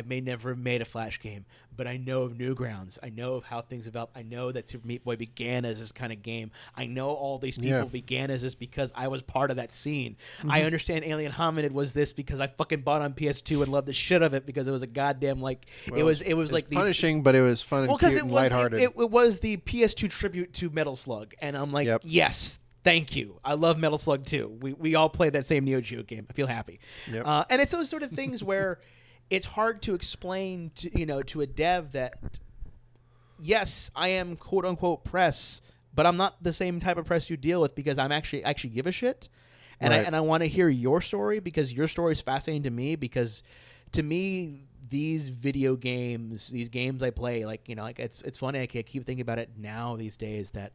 may never have made a Flash game, but I know of Newgrounds. I know of how things develop. I know that Super Meat Boy began as this kind of game. I know all these people began as this because I was part of that scene. I understand Alien Hominid was this because I fucking bought on PS2 and loved the shit of it because it was a goddamn it was like punishing, but it was fun and cute and lighthearted. It was the PS2 tribute to Metal Slug, and I'm like, yes. Thank you. I love Metal Slug 2. We all played that same Neo Geo game. I feel happy. Yep. And it's those sort of things where it's hard to explain to a dev that yes, I am quote unquote press, but I'm not the same type of press you deal with because I'm actually give a shit. And I want to hear your story because your story is fascinating to me because to me these video games, these games I play, it's funny. I keep thinking about it now these days that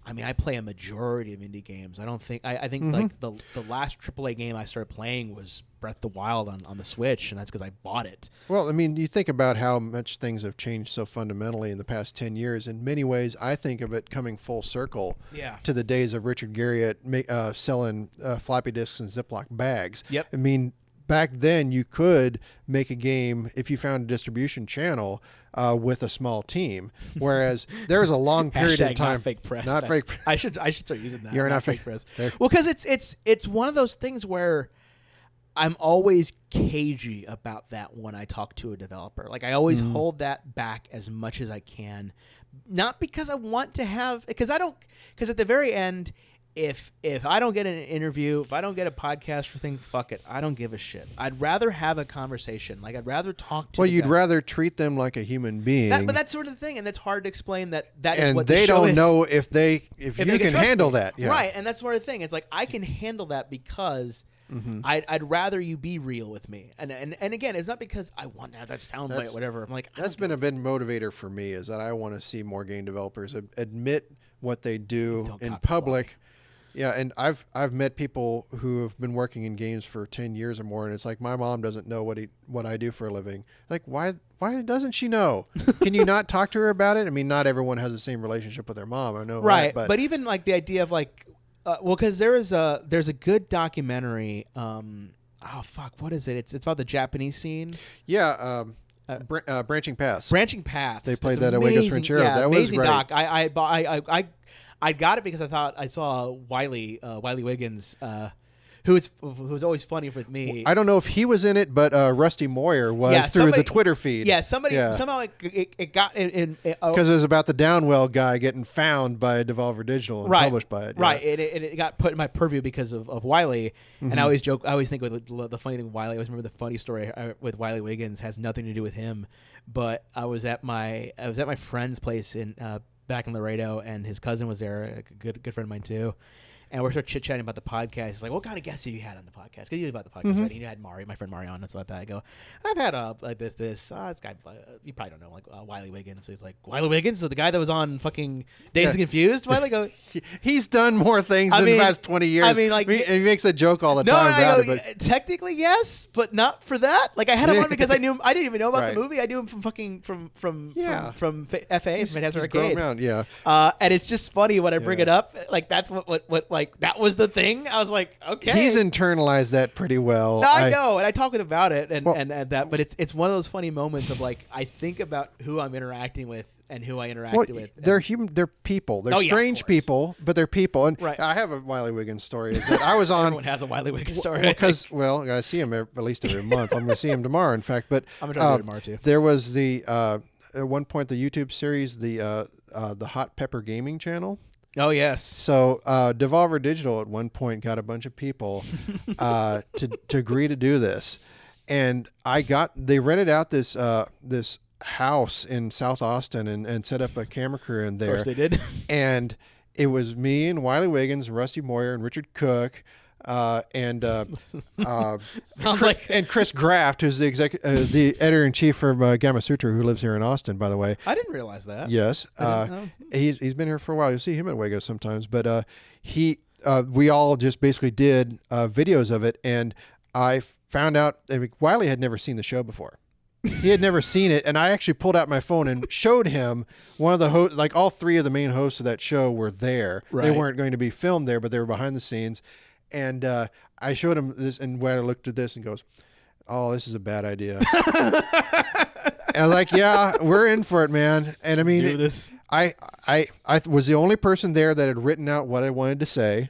I play a majority of indie games. I think like the last AAA game I started playing was Breath of the Wild on the Switch, and that's because I bought it. Well, you think about how much things have changed so fundamentally in the past 10 years. In many ways, I think of it coming full circle to the days of Richard Garriott selling floppy disks and Ziploc bags. Yep. Back then, you could make a game if you found a distribution channel with a small team, whereas there was a long period of time. Not fake press. Not fake press. I should start using that. You're not fake press. Well, because it's one of those things where I'm always cagey about that when I talk to a developer. Like I always hold that back as much as I can, not because I want to have because at the very end. if I don't get an interview, if I don't get a podcast for thing, fuck it. I don't give a shit. I'd rather have a conversation. Like, I'd rather talk to. Well, you'd rather treat them like a human being. But that's sort of the thing, and that's hard to explain. That is and what they the show don't is. know if you can handle that. Yeah. Right, and that's sort of the thing. It's like I can handle that because I'd rather you be real with me. And again, it's not because I want to have that soundbite or whatever. I'm like, that's been a big motivator for me, is that I want to see more game developers admit what they do in public. Yeah, and I've met people who have been working in games for 10 years or more, and it's like, my mom doesn't know what I do for a living. Like, why doesn't she know? Can you not talk to her about it? I mean, not everyone has the same relationship with their mom. I know, right? But but even like the idea of like, because there's a good documentary. Oh fuck, what is it? It's about the Japanese scene. Yeah. Branching Paths. Branching Paths. They played that at Vegas Ranchero. Yeah, that was amazing great. doc. I got it because I thought I saw Wiley Wiggins, who's always funny with me. I don't know if he was in it, but Rusty Moyer was through the Twitter feed. Yeah, somehow it got in because it was about the Downwell guy getting found by Devolver Digital and published by it. Yeah. Right, it got put in my purview because of Wiley, and I always joke. I always think with the funny thing with Wiley. I always remember the funny story with Wiley Wiggins has nothing to do with him, but I was at my friend's place in. Back in Laredo, and his cousin was there, a good friend of mine too. And we're sort of chit-chatting about the podcast. He's like, what kind of guests have you had on the podcast? Because he knew about the podcast, right? He had my friend Mari on. That's about that. I go, I've had like this guy, you probably don't know, like Wiley Wiggins. So he's like, Wiley Wiggins? So the guy that was on fucking Dazed and Confused? Wiley go, he's done more things in the past 20 years. I mean, like, he makes a joke all the time about it. But technically, yes, but not for that. Like, I had him on because I didn't even know about the movie. I knew him from FA, from Fantastic Arcade. Yeah. And it's just funny when I bring it up. Like, that's what like, that was the thing. I was like, okay. He's internalized that pretty well. No, I know, and I talk with him about it, and that. But it's one of those funny moments of like, I think about who I'm interacting with and who I interacted with. They're human. They're people. They're strange people, but they're people. And right. I have a Wiley Wiggins story. Is that I was on. Everyone has a Wiley Wiggins story. Because I see him at least every month. I'm going to see him tomorrow. In fact, but I'm going to try to do it tomorrow too. There was at one point the YouTube series, the Hot Pepper Gaming channel. Oh yes. So Devolver Digital at one point got a bunch of people to agree to do this, and they rented out this house in South Austin and set up a camera crew in there. Of course they did. And it was me and Wiley Wiggins and Rusty Moyer and Richard Cook. And Chris Graft, who's the editor-in-chief for Gamma Sutra, who lives here in Austin, by the way. I didn't realize that. Yes, he's been here for a while. You'll see him at Vegas sometimes. But we all just basically did videos of it, and I found out Wiley had never seen the show before. He had never seen it, and I actually pulled out my phone and showed him one of the hosts. Like, all three of the main hosts of that show were there. Right. They weren't going to be filmed there, but they were behind the scenes. And I showed him this, and Wiley looked at this and goes, "Oh, this is a bad idea." And I'm like, "Yeah, we're in for it, man." And I mean, I was the only person there that had written out what I wanted to say.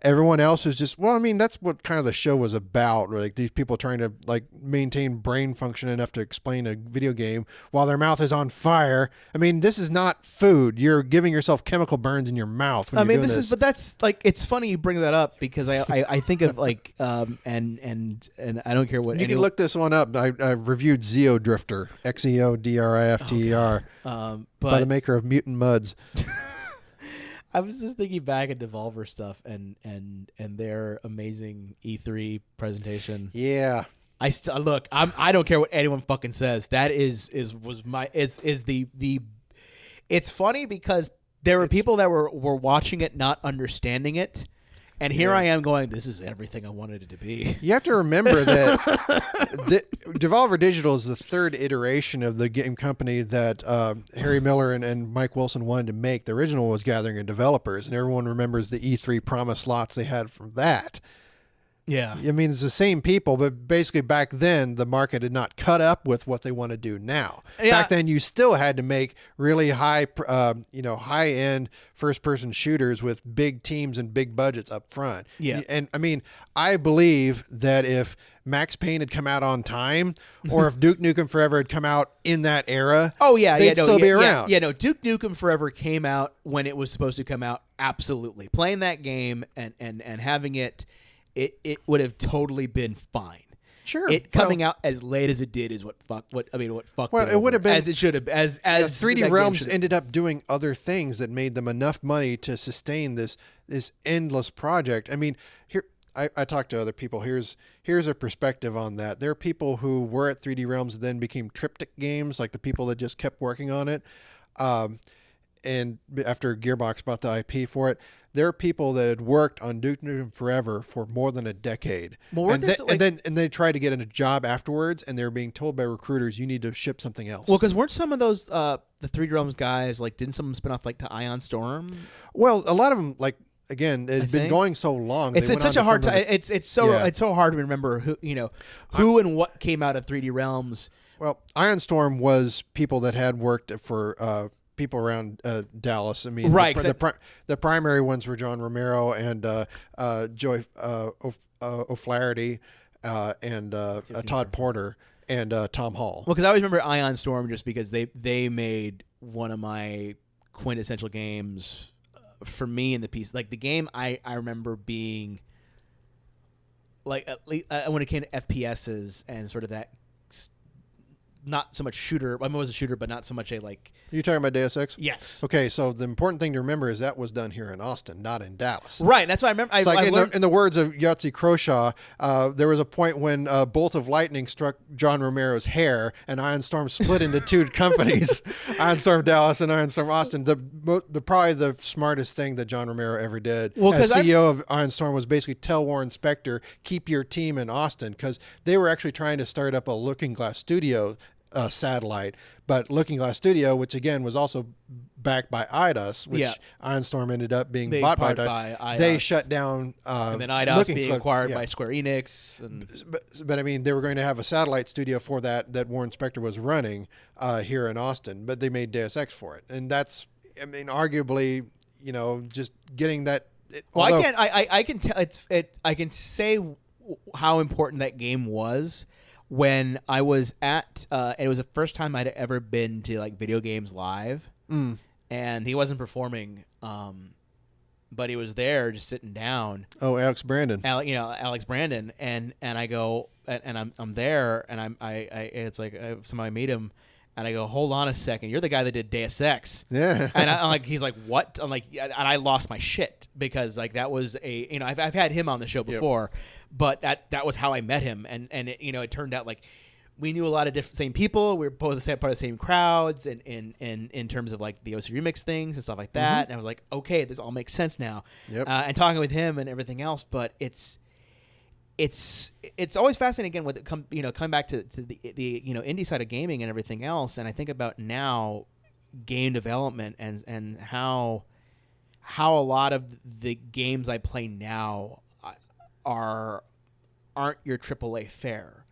Everyone else was just, well, I mean, that's what kind of the show was about. Like, these people trying to like maintain brain function enough to explain a video game while their mouth is on fire. I mean, this is not food. You're giving yourself chemical burns in your mouth when you're doing this. But that's like, it's funny you bring that up because I think of like and I don't care what you can look this one up. I reviewed Xeodrifter, Xeodrifter, by the maker of Mutant Muds. I was just thinking back at Devolver stuff and their amazing E3 presentation. Yeah. Look, I don't care what anyone fucking says. That is the it's funny because there were people that were watching it not understanding it. And here I am going, this is everything I wanted it to be. You have to remember that Devolver Digital is the third iteration of the game company that Harry Miller and Mike Wilson wanted to make. The original was Gathering of Developers, and everyone remembers the E3 promise slots they had from that. Yeah. I mean, it's the same people, but basically back then the market had not cut up with what they want to do now. Yeah. Back then, you still had to make really high end first person shooters with big teams and big budgets up front. Yeah. And I mean, I believe that if Max Payne had come out on time, or if Duke Nukem Forever had come out in that era, they'd still be around. Yeah, no, Duke Nukem Forever came out when it was supposed to come out. Absolutely, playing that game and having it would have totally been fine. Sure. It coming out as late as it did is what fucked. Well, it would have been as it should have. As 3D Realms ended up doing other things that made them enough money to sustain this endless project. I mean, here I talked to other people. Here's a perspective on that. There are people who were at 3D Realms and then became Triptych Games, like the people that just kept working on it. And after Gearbox bought the IP for it, there are people that had worked on Duke Nukem Forever for more than a decade. Well, and they tried to get a job afterwards, and they were being told by recruiters, you need to ship something else. Well, because weren't some of those the 3D Realms guys, like, didn't some spin off like to Ion Storm? Well, a lot of them, like, again, it had been going so long. It's such a hard time. It's so hard to remember who and what came out of 3D Realms. Well, Ion Storm was people that had worked for people around Dallas. I mean, right. The primary ones were John Romero and Joy O'Flaherty and Todd Porter and Tom Hall. Well, because I always remember Ion Storm just because they made one of my quintessential games for me in the piece. Like the game I remember being like, at least, when it came to FPSs and sort of that, not so much shooter. I mean, it was a shooter, but not so much a like. Are you talking about Deus Ex? Yes. Okay, so the important thing to remember is that was done here in Austin, not in Dallas. Right. That's why I remember. In the words of Yahtzee Croshaw, there was a point when a bolt of lightning struck John Romero's hair, and Ion Storm split into two companies: Ion Storm Dallas and Ion Storm Austin. The probably the smartest thing that John Romero ever did as CEO of Ion Storm was basically tell Warren Spector, keep your team in Austin, because they were actually trying to start up a Looking Glass Studio satellite, but Looking Glass Studio, which again was also backed by Eidos, which Ion Storm ended up being bought by Eidos. They shut down. And then Eidos being acquired by Square Enix. But I mean, they were going to have a satellite studio for that Warren Spector was running here in Austin, but they made Deus Ex for it, and that's, I mean, arguably, just getting that. I can tell I can say how important that game was. When I was at, it was the first time I'd ever been to like Video Games Live, and he wasn't performing, but he was there just sitting down. Oh, Alex Brandon. Alex Brandon, and I go, and I'm there, and it's like somebody meet him, and I go, hold on a second, you're the guy that did Deus Ex. Yeah. And I'm like, he's like, what? I'm like, and I lost my shit because like that was I've had him on the show before. Yep. But that was how I met him, and it turned out like we knew a lot of same people. We were both part of the same crowds, and in terms of like the OC Remix things and stuff like that. Mm-hmm. And I was like, okay, this all makes sense now. Yep. And talking with him and everything else, but it's always fascinating again when it coming back to the indie side of gaming and everything else. And I think about now game development and how a lot of the games I play now aren't your AAA fare.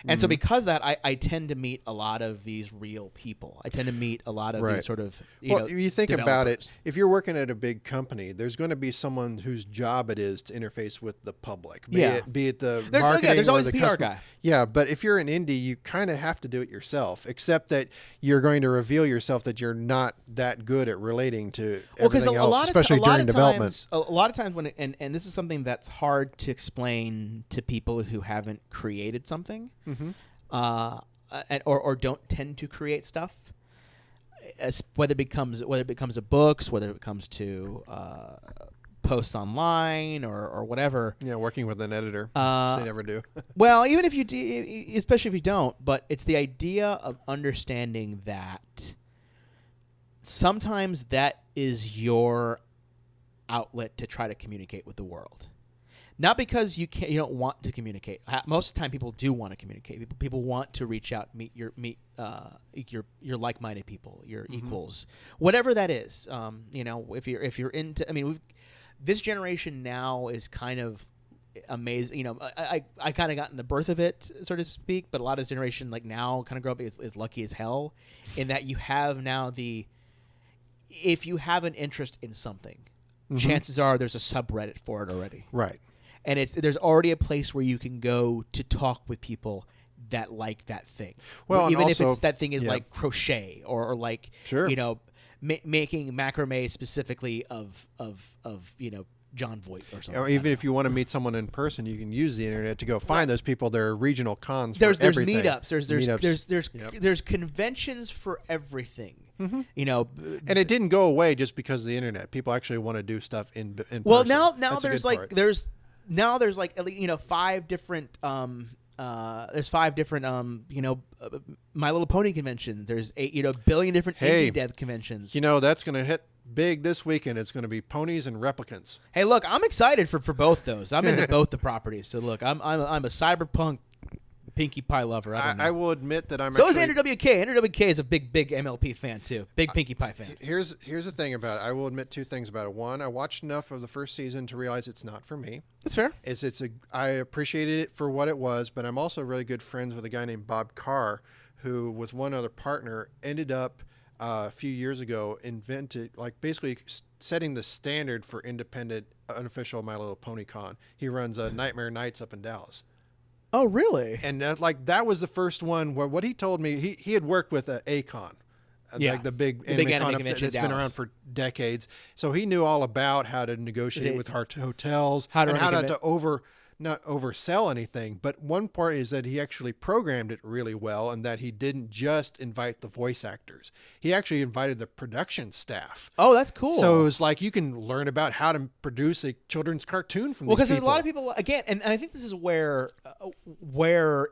And so because of that, I tend to meet a lot of these real people. I tend to meet a lot of these sort of, you think about it, if you're working at a big company, there's going to be someone whose job it is to interface with the public, be it the marketing there's or always the a PR customer. guy. Yeah, but if you're an indie, you kind of have to do it yourself, except that you're going to reveal yourself that you're not that good at relating to everything else, especially during development. A lot of times when and this is something that's hard to explain to people who haven't created something. Mm-hmm. Or don't tend to create stuff, whether it becomes a books, whether it comes to posts online or whatever. Yeah, working with an editor, they never do. Well, even if you do, especially if you don't, but it's the idea of understanding that sometimes that is your outlet to try to communicate with the world. Not because you don't want to communicate. Most of the time, people do want to communicate. People want to reach out, meet your like-minded people, your equals, whatever that is. If you're into. I mean, this generation now is kind of amazing. You know, I kind of got in the birth of it, so to speak, but a lot of this generation like now kind of grow up is lucky as hell in that you have now if you have an interest in something, chances are there's a subreddit for it already. Right. And there's already a place where you can go to talk with people that like that thing. Well, even also, if that thing is like crochet or like, you know, making macrame specifically of John Voight or something. Or even if you want to meet someone in person, you can use the internet to go find those people. There are regional cons for everything. There's conventions for everything. You know, and it didn't go away just because of the internet. People actually want to do stuff in person. Well, now there's like there's 5 different My Little Pony conventions. There's 8 billion different indie dev conventions. You know, that's going to hit big this weekend. It's going to be ponies and replicants. Hey, look, I'm excited for both those. I'm into both the properties. So look, I'm a cyberpunk Pinkie Pie lover. I will admit that So is Andrew WK. Andrew WK is a big MLP fan too. Big Pinkie Pie fan. Here's the thing about it. I will admit 2 things about it. One, I watched enough of the first season to realize it's not for me. That's fair. I appreciated it for what it was, but I'm also really good friends with a guy named Bob Carr, who with one other partner ended up a few years ago basically setting the standard for independent unofficial My Little Pony Con. He runs Nightmare Nights up in Dallas. Oh, really? And that was the first one where what he told me, he had worked with Acon, like the big anime con that's been around for decades. So he knew all about how to negotiate with hotels and how not to not oversell anything. But one part is that he actually programmed it really well, and that he didn't just invite the voice actors. He actually invited the production staff. Oh, that's cool. So it was like you can learn about how to produce a children's cartoon from these people. Well, because there's a lot of people, again, and I think this is where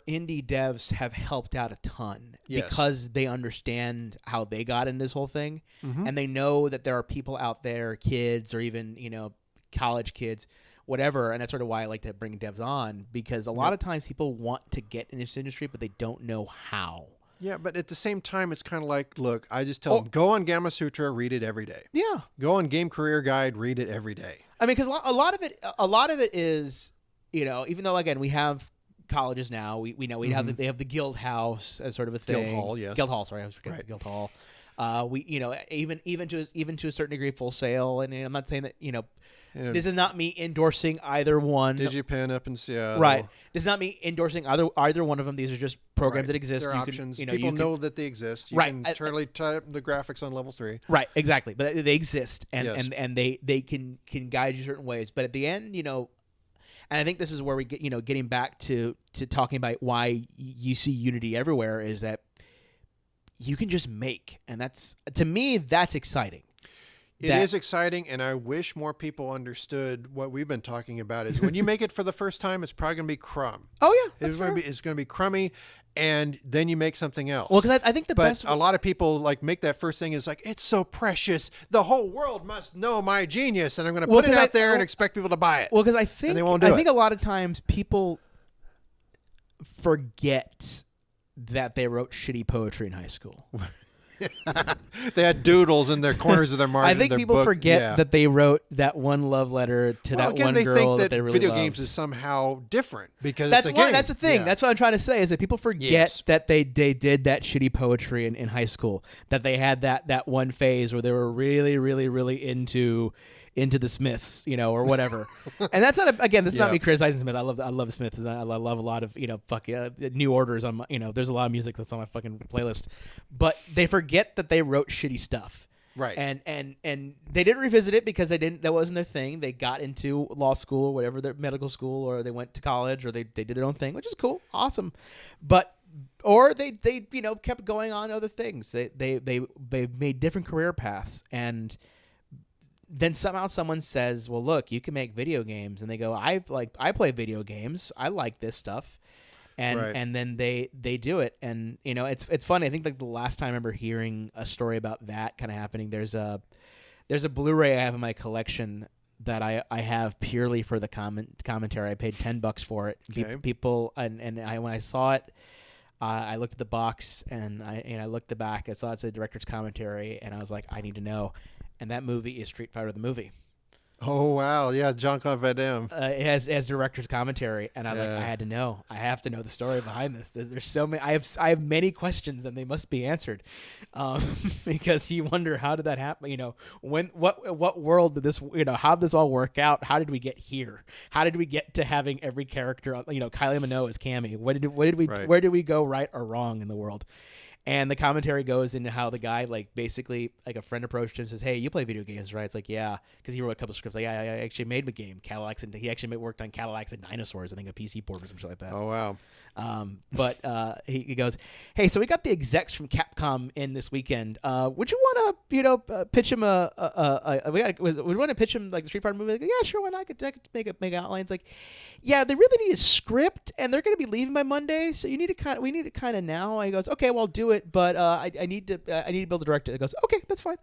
indie devs have helped out a ton. Yes. Because they understand how they got in this whole thing, and they know that there are people out there, kids or even, college kids, whatever, and that's sort of why I like to bring devs on, because a lot of times people want to get in this industry, but they don't know how. Yeah, but at the same time, it's kind of like, look, I just tell them, go on Gamma Sutra, read it every day. Yeah. Go on Game Career Guide, read it every day. I mean, because a lot of it is, even though, again, we have colleges now, we know they have the Guild House as sort of a thing. Guild Hall, yes. Guild Hall, sorry, I was forgetting Guild Hall. Even to a certain degree, Full Sail, and I'm not saying that this is not me endorsing either one. DigiPen up in Seattle, right? This is not me endorsing either one of them. These are just programs that exist. They're options. People know that they exist. You can totally type the graphics on level 3. Right, exactly. But they exist, and yes. and they can guide you certain ways. But at the end, and I think this is where we get getting back to talking about why you see Unity everywhere is that you can just make, and that's, to me, that's exciting. It is exciting, and I wish more people understood what we've been talking about. Is when you make it for the first time, it's probably going to be crumb. Oh yeah, it's going to be crummy, and then you make something else. Well, because I think but a lot of people make that first thing is like, it's so precious. The whole world must know my genius, and I'm going to put it out there and expect people to buy it. Well, because I think they won't do it. A lot of times people forget that they wrote shitty poetry in high school. They had doodles in their corners of their margin. I think people forget that they wrote that one love letter to that one girl that they really video loved. games is somehow different because that's it's a game. That's the thing. Yeah. That's what I'm trying to say is that people forget that they did that shitty poetry in high school. That they had that one phase where they were really, really, really into the Smiths, or whatever. And that's not this is not me criticizing Smith. I love the Smiths. I love a lot of New Orders on my, there's a lot of music that's on my fucking playlist. But they forget that they wrote shitty stuff. Right. And they didn't revisit it because that wasn't their thing. They got into law school or whatever, their medical school, or they went to college, or they did their own thing, which is cool, awesome. Or they kept going on other things. They made different career paths, and then somehow someone says, well, look, you can make video games. And they go, I play video games. I like this stuff. And then they do it. And, it's funny. I think the last time I remember hearing a story about that kind of happening, there's a Blu-ray I have in my collection that I have purely for the commentary. I paid $10 for it. Okay. People, when I saw it, I looked at the box and I looked at the back. I saw it said director's commentary, and I was like, I need to know. And that movie is Street Fighter the movie. Oh wow, yeah, Jean-Claude Van Damme. as director's commentary, and I had to know. I have to know the story behind this. There's so many. I have many questions, and they must be answered, because you wonder, how did that happen? What world did this? How did this all work out? How did we get here? How did we get to having every character on? Kylie Minogue as Cammy. Where did we go right or wrong in the world? And the commentary goes into how the guy, basically, a friend approached him and says, "Hey, you play video games, right?" It's like, "Yeah," because he wrote a couple of scripts. Like, "Yeah, I actually made a game, Cadillacs," and he actually worked on Cadillacs and Dinosaurs, I think, a PC board or something like that. Oh wow. But he goes, "Hey, so we got the execs from Capcom in this weekend. Would you want to, pitch him we want to pitch him the Street Fighter movie?" Like, "Yeah, sure, why not? I could make outlines." Like, "Yeah, they really need a script, and they're going to be leaving by Monday, so we need it kind of now." And he goes, "Okay, well, I'll do it, but I need to build a director." It goes, "Okay, that's fine."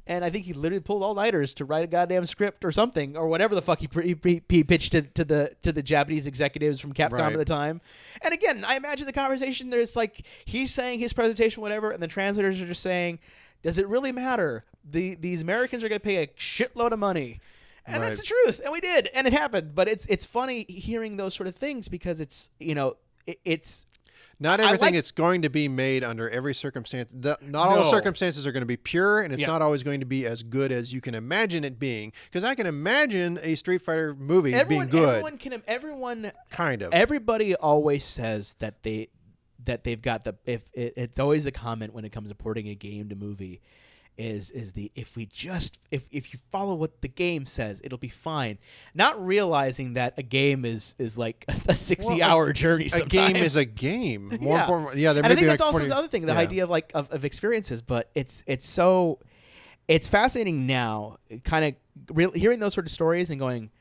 And I think he literally pulled all-nighters to write a goddamn script or something, or whatever the fuck he pitched to the Japanese executives from Capcom at the time. And again, I imagine the conversation, there's he's saying his presentation, whatever, and the translators are just saying, "Does it really matter? These Americans are going to pay a shitload of money." And that's the truth. And we did. And it happened. But it's funny hearing those sort of things, because it's, it's... Not everything it's going to be made under every circumstance. Not all the circumstances are going to be pure, and it's not always going to be as good as you can imagine it being. Because I can imagine a Street Fighter movie being good. Everybody always says that they've got it's always a comment when it comes to porting a game to movie. If you follow what the game says, it'll be fine. Not realizing that a game is like a 60-hour journey sometimes. A game is a game. More important. Yeah, and I think that's also the other thing, the idea of experiences. But it's fascinating now, kind of hearing those sort of stories and going,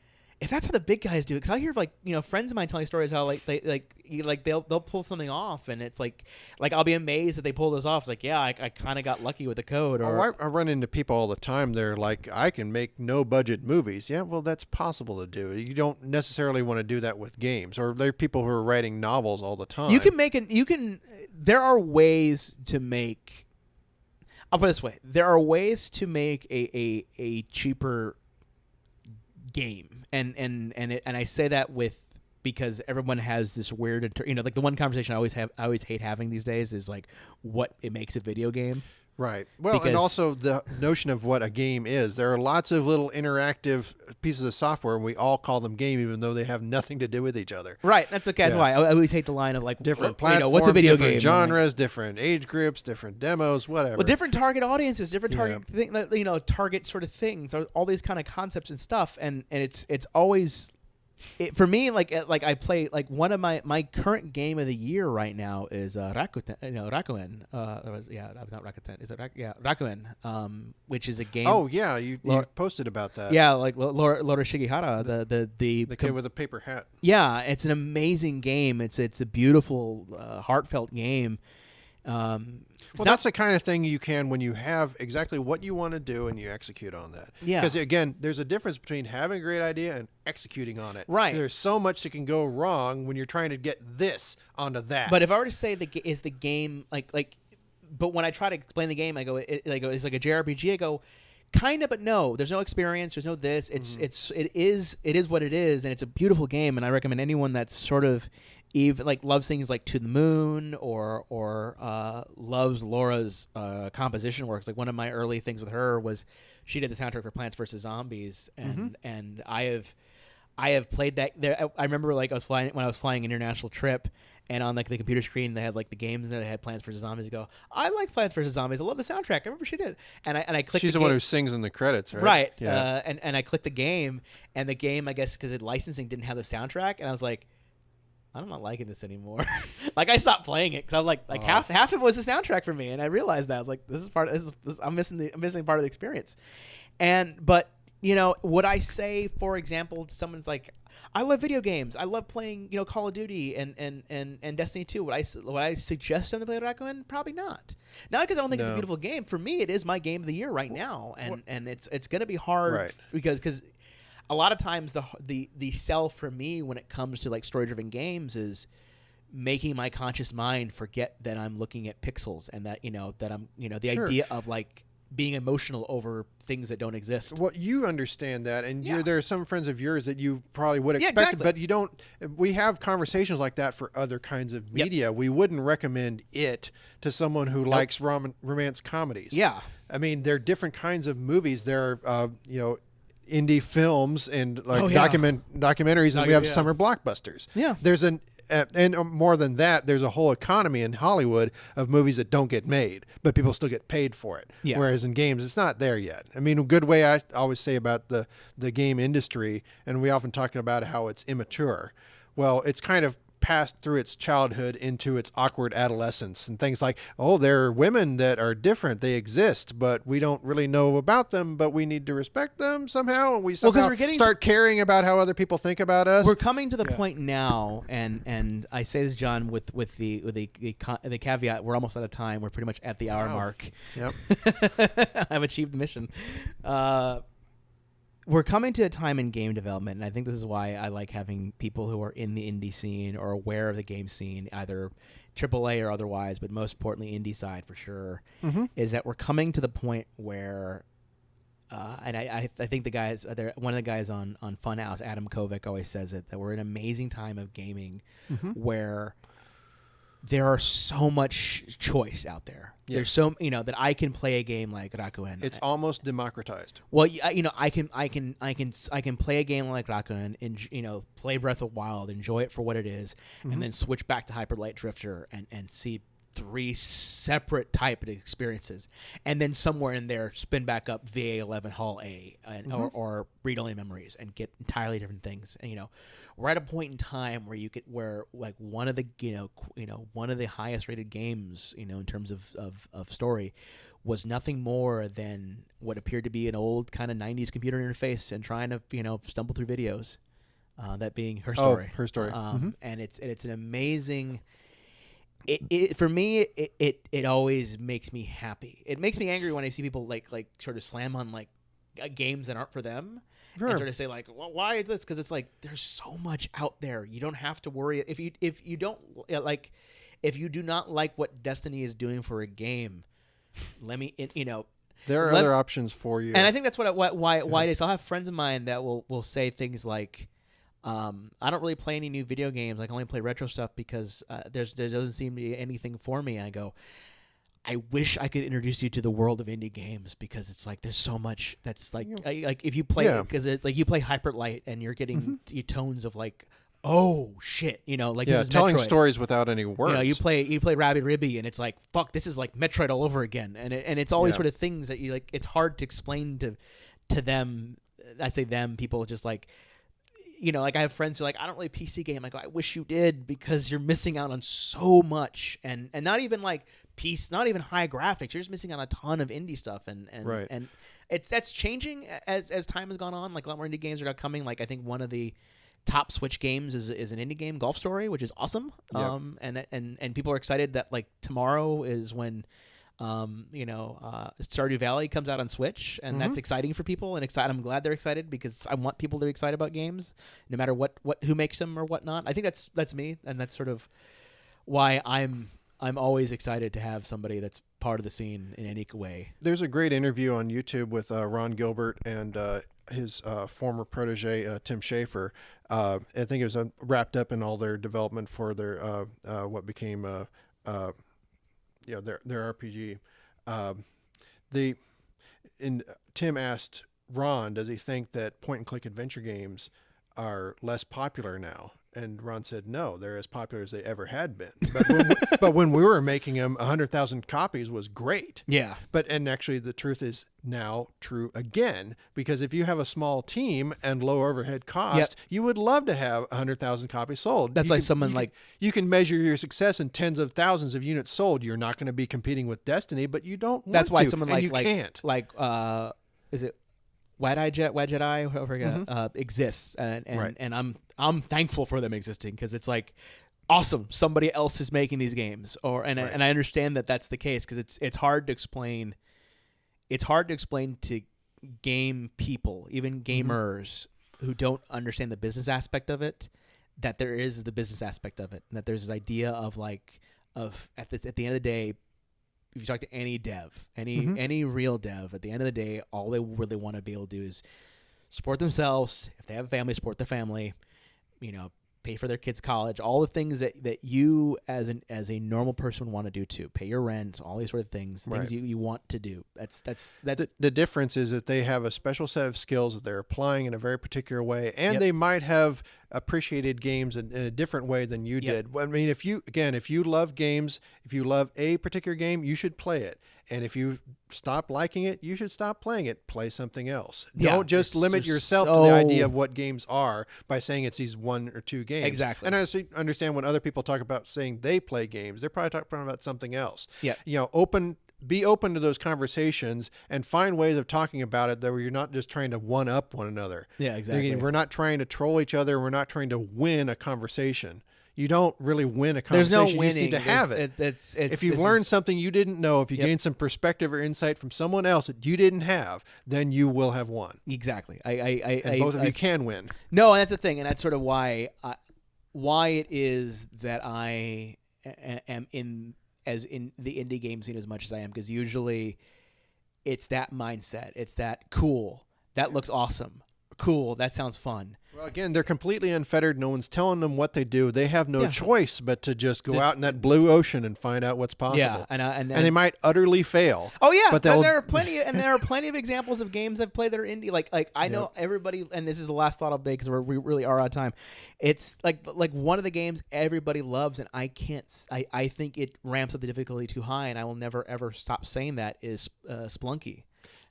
if that's how the big guys do it, because I hear friends of mine telling stories how they'll pull something off, and it's like I'll be amazed that they pull this off. It's like, yeah, I kind of got lucky with the code. Or I run into people all the time. They're like, I can make no budget movies. Yeah, well, that's possible to do. You don't necessarily want to do that with games. Or there are people who are writing novels all the time. There are ways to make. I'll put it this way: there are ways to make a cheaper game, and I say that because everyone has this weird, the one conversation I always hate having these days is what it makes a video game. Right. Well, and also the notion of what a game is. There are lots of little interactive pieces of software, and we all call them game, even though they have nothing to do with each other. Right. That's okay. That's why I always hate the line of different platforms, what's a video different game? Genres, different age groups, different demos, whatever. Well, different target audiences, different target target sort of things, all these kind of concepts and stuff, and it's always. For me, I play one of my current game of the year right now is Rakuten. Rakuen. That's not Rakuten. Is it Rakuen? Which is a game. Oh yeah, you posted about that. Yeah, Laura Shigehara, the kid with a paper hat. Yeah, it's an amazing game. It's a beautiful, heartfelt game. That's the kind of thing you can when you have exactly what you want to do and you execute on that. Yeah. Because, again, there's a difference between having a great idea and executing on it. Right. There's so much that can go wrong when you're trying to get this onto that. But if I were to say is the game but when I try to explain the game, I go it's like a JRPG. I go, kind of, but no. There's no experience. There's no this. It is what it is, and it's a beautiful game. And I recommend anyone that's sort of even loves things like To the Moon or loves Laura's composition works. One of my early things with her was she did the soundtrack for Plants vs. Zombies, and I have played that. I remember when I was flying an international trip, and on the computer screen they had the games, and they had Plants vs. Zombies. I go, I like Plants vs. Zombies. I love the soundtrack. I remember she did, and I clicked. She's the one who sings in the credits, right? Right. Yeah. And I clicked the game, and the game, I guess because licensing didn't have the soundtrack, and I was like, I'm not liking this anymore. I stopped playing it because I was like half of it was the soundtrack for me, and I realized that I was like, I'm missing part of the experience. But would I say, for example, to someone's like, I love video games, I love playing Call of Duty and Destiny 2. Would I suggest them to play Rakuen? Probably not. Not because I don't think it's a beautiful game. For me, it is my game of the year right now, and it's going to be hard because. A lot of times the sell for me when it comes to story-driven games is making my conscious mind forget that I'm looking at pixels and that that I'm the idea of being emotional over things that don't exist. Well, you understand that, and Yeah. there are some friends of yours that you probably would Yeah, expect, exactly. but you don't. We have conversations like that for other kinds of media. We wouldn't recommend it to someone who likes romance comedies. Yeah. I mean, there are different kinds of movies. There are, indie films and like documentaries, and we have summer blockbusters. Yeah. There's and more than that, there's a whole economy in Hollywood of movies that don't get made, but people still get paid for it. Yeah. Whereas in games, it's not there yet. I mean, a good way I always say about the game industry, and we often talk about how it's immature. Well, it's kind of passed through its childhood into its awkward adolescence and things like, oh, there are women that are different. They exist, but we don't really know about them, but we need to respect them somehow. And we somehow start caring about how other people think about us. We're coming to the point now, and I say this, John, with the caveat, we're almost out of time. We're pretty much at the hour mark. Yep. I've achieved the mission. We're coming to a time in game development, and I think this is why I like having people who are in the indie scene or aware of the game scene, either AAA or otherwise, but most importantly, indie side for sure, is that we're coming to the point where, and I think the guys, one of the guys on Funhouse, Adam Kovic, always says it, that we're in an amazing time of gaming where there are so much choice out there. Yeah. There's so that I can play a game like Rakuen. It's almost democratized. Well, I can play a game like Rakuen and play Breath of the Wild, enjoy it for what it is, and then switch back to Hyper Light Drifter and see 3 separate type of experiences, and then somewhere in there spin back up VA11 Hall A or Read Only Memories and get entirely different things. And we're at a point in time where like one of the one of the highest rated games in terms of story was nothing more than what appeared to be an old kind of 90s computer interface and trying to stumble through videos. That being Her Story. Her Story. And it's an amazing. For me, it always makes me happy. It makes me angry when I see people like sort of slam on like games that aren't for them. Sure. And sort of say like, well, why is this? Because it's like there's so much out there. You don't have to worry if you don't like if you do not like what Destiny is doing for a game. There are other options for you. And I think that's why it is. I'll have friends of mine that will say things like, I don't really play any new video games. I can only play retro stuff because there doesn't seem to be anything for me. I go, I wish I could introduce you to the world of indie games because it's like there's so much that's like if you play because it's like you play Hyper Light and you're getting tones of like, oh shit, like this is telling Metroid. Stories without any words. You play Rabbids Ribby and it's like fuck, this is like Metroid all over again, and it's all these sort of things that you like. It's hard to explain to them. I say them, people just like. Like I have friends who are like, I don't really PC game. I go, I wish you did because you're missing out on so much, and not even like not even high graphics. You're just missing out on a ton of indie stuff, and that's changing as time has gone on. Like a lot more indie games are now coming. Like I think one of the top Switch games is an indie game, Golf Story, which is awesome. Yep. And people are excited that like tomorrow is when. Stardew Valley comes out on Switch, and that's exciting for people. And I'm glad they're excited because I want people to be excited about games, no matter who makes them or whatnot. I think that's me, and that's sort of why I'm always excited to have somebody that's part of the scene in any way. There's a great interview on YouTube with Ron Gilbert and his former protege Tim Schafer. I think it was wrapped up in all their development for their what became. Their RPG. Tim asked Ron, does he think that point-and-click adventure games are less popular now? And Ron said, no, they're as popular as they ever had been. But when we were making them, 100,000 copies was great. Yeah. And actually the truth is now true again, because if you have a small team and low overhead cost, you would love to have 100,000 copies sold. That's you can measure your success in tens of thousands of units sold. You're not going to be competing with Destiny, but you don't want that's why to, someone and you can't. Is it Wadjet whoever exists, and I'm thankful for them existing because it's like awesome. Somebody else is making these games, and I understand that that's the case because it's hard to explain. It's hard to explain to game people, even gamers who don't understand the business aspect of it, that there is the business aspect of it, and that there's this idea of at the end of the day, if you talk to any dev, any real dev, at the end of the day, all they really want to be able to do is support themselves. If they have a family, support their family. Pay for their kids' college, all the things that you as a normal person want to do too. Pay your rent, all these sort of things you want to do. That's the difference is that they have a special set of skills that they're applying in a very particular way, and they might have appreciated games in a different way than you did. I mean, if you love games, if you love a particular game, you should play it. And if you stop liking it, you should stop playing it. Play something else. Don't just limit yourself to the idea of what games are by saying it's these 1 or 2 games. Exactly. And I understand when other people talk about saying they play games, they're probably talking about something else. Yeah. Be open to those conversations and find ways of talking about it that where you're not just trying to one up one another. Yeah, exactly. We're not trying to troll each other. We're not trying to win a conversation. You don't really win a conversation. There's no winning. You just need to have it. If you've learned something you didn't know, if you gained some perspective or insight from someone else that you didn't have, then you will have won. Exactly. And both of you can win. No, and that's the thing, and that's sort of why it is that I am in the indie game scene as much as I am, because usually it's that mindset. It's that cool. That looks awesome. Cool. That sounds fun. Well, again, they're completely unfettered. No one's telling them what they do. They have no choice but to just go out in that blue ocean and find out what's possible. Yeah, and they might utterly fail. Oh yeah, but there are plenty of examples of games I've played that are indie. Like I know everybody, and this is the last thought I'll make because we really are out of time. It's like one of the games everybody loves, and I can't. I think it ramps up the difficulty too high, and I will never ever stop saying that is Spelunky.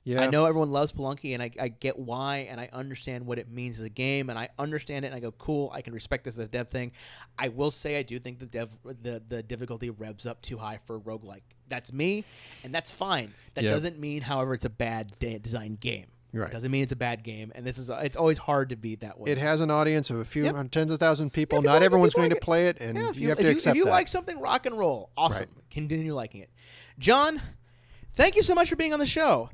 Yeah. I know everyone loves Spelunky, and I get why, and I understand what it means as a game, and I understand it, and I go, cool, I can respect this as a dev thing. I will say I do think the difficulty revs up too high for a roguelike. That's me, and that's fine. That doesn't mean, however, it's a bad designed game. Right. It doesn't mean it's a bad game, and it's always hard to beat that way. It has an audience of a few tens of thousands of people. Not everyone's going to play it, and you have to accept that. If you like something, rock and roll. Awesome. Right. Continue liking it. John, thank you so much for being on the show.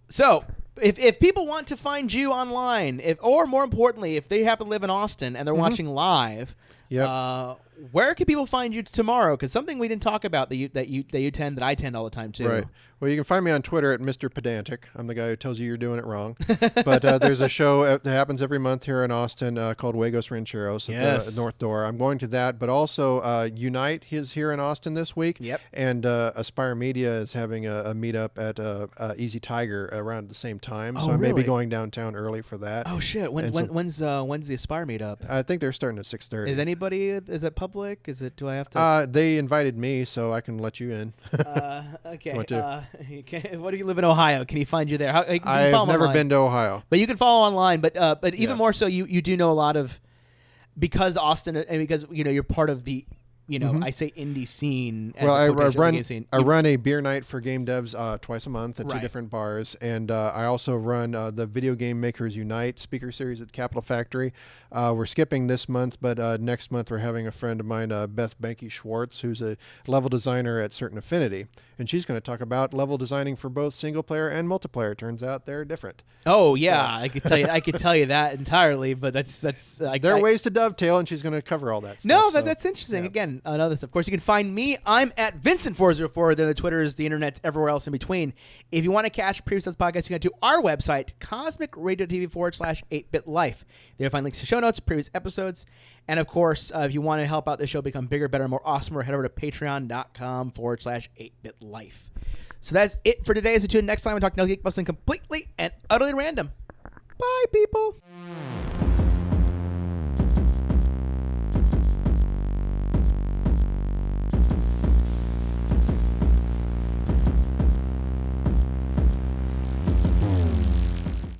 So, if people want to find you online, or more importantly, if they happen to live in Austin and they're watching live, where can people find you tomorrow? Because something we didn't talk about that you tend, that I tend all the time too. Right. Well, you can find me on Twitter at Mr. Pedantic. I'm the guy who tells you you're doing it wrong. But there's a show that happens every month here in Austin called Juegos Rancheros at the North Door. I'm going to that, but also Unite is here in Austin this week. Yep. And Aspire Media is having a meetup at Easy Tiger around the same time. So I may be going downtown early for that. Oh shit! When's the Aspire meetup? I think they're starting at 6:30. Is anybody? Is it public? Is it? Do I have to? They invited me, so I can let you in. Okay. What do you live in Ohio? Can he find you there? I've never been to Ohio, but you can follow online. But even more so, you do know a lot of, because Austin, and because you're part of the. I say indie scene. As I run a beer night for game devs twice a month at 2 different bars, and I also run the Video Game Makers Unite speaker series at Capital Factory. We're skipping this month, but next month we're having a friend of mine, Beth Banky Schwartz, who's a level designer at Certain Affinity, and she's going to talk about level designing for both single player and multiplayer. Turns out they're different. Oh yeah, so. I could tell you that entirely, but that's there are ways to dovetail, and she's going to cover all that stuff. No, that's interesting. Yeah. Again, another stuff. Of course, you can find me. I'm at Vincent404. Then the Twitters, the internet's everywhere else in between. If you want to catch previous podcasts, you can go to our website, CosmicRadio.TV /8BitLife. There you'll find links to show notes, previous episodes, and of course, if you want to help out the show become bigger, better, more awesome, head over to patreon.com /8BitLife. So that's it for today. As we tune next time, we talk no geek, something completely and utterly random. Bye, people.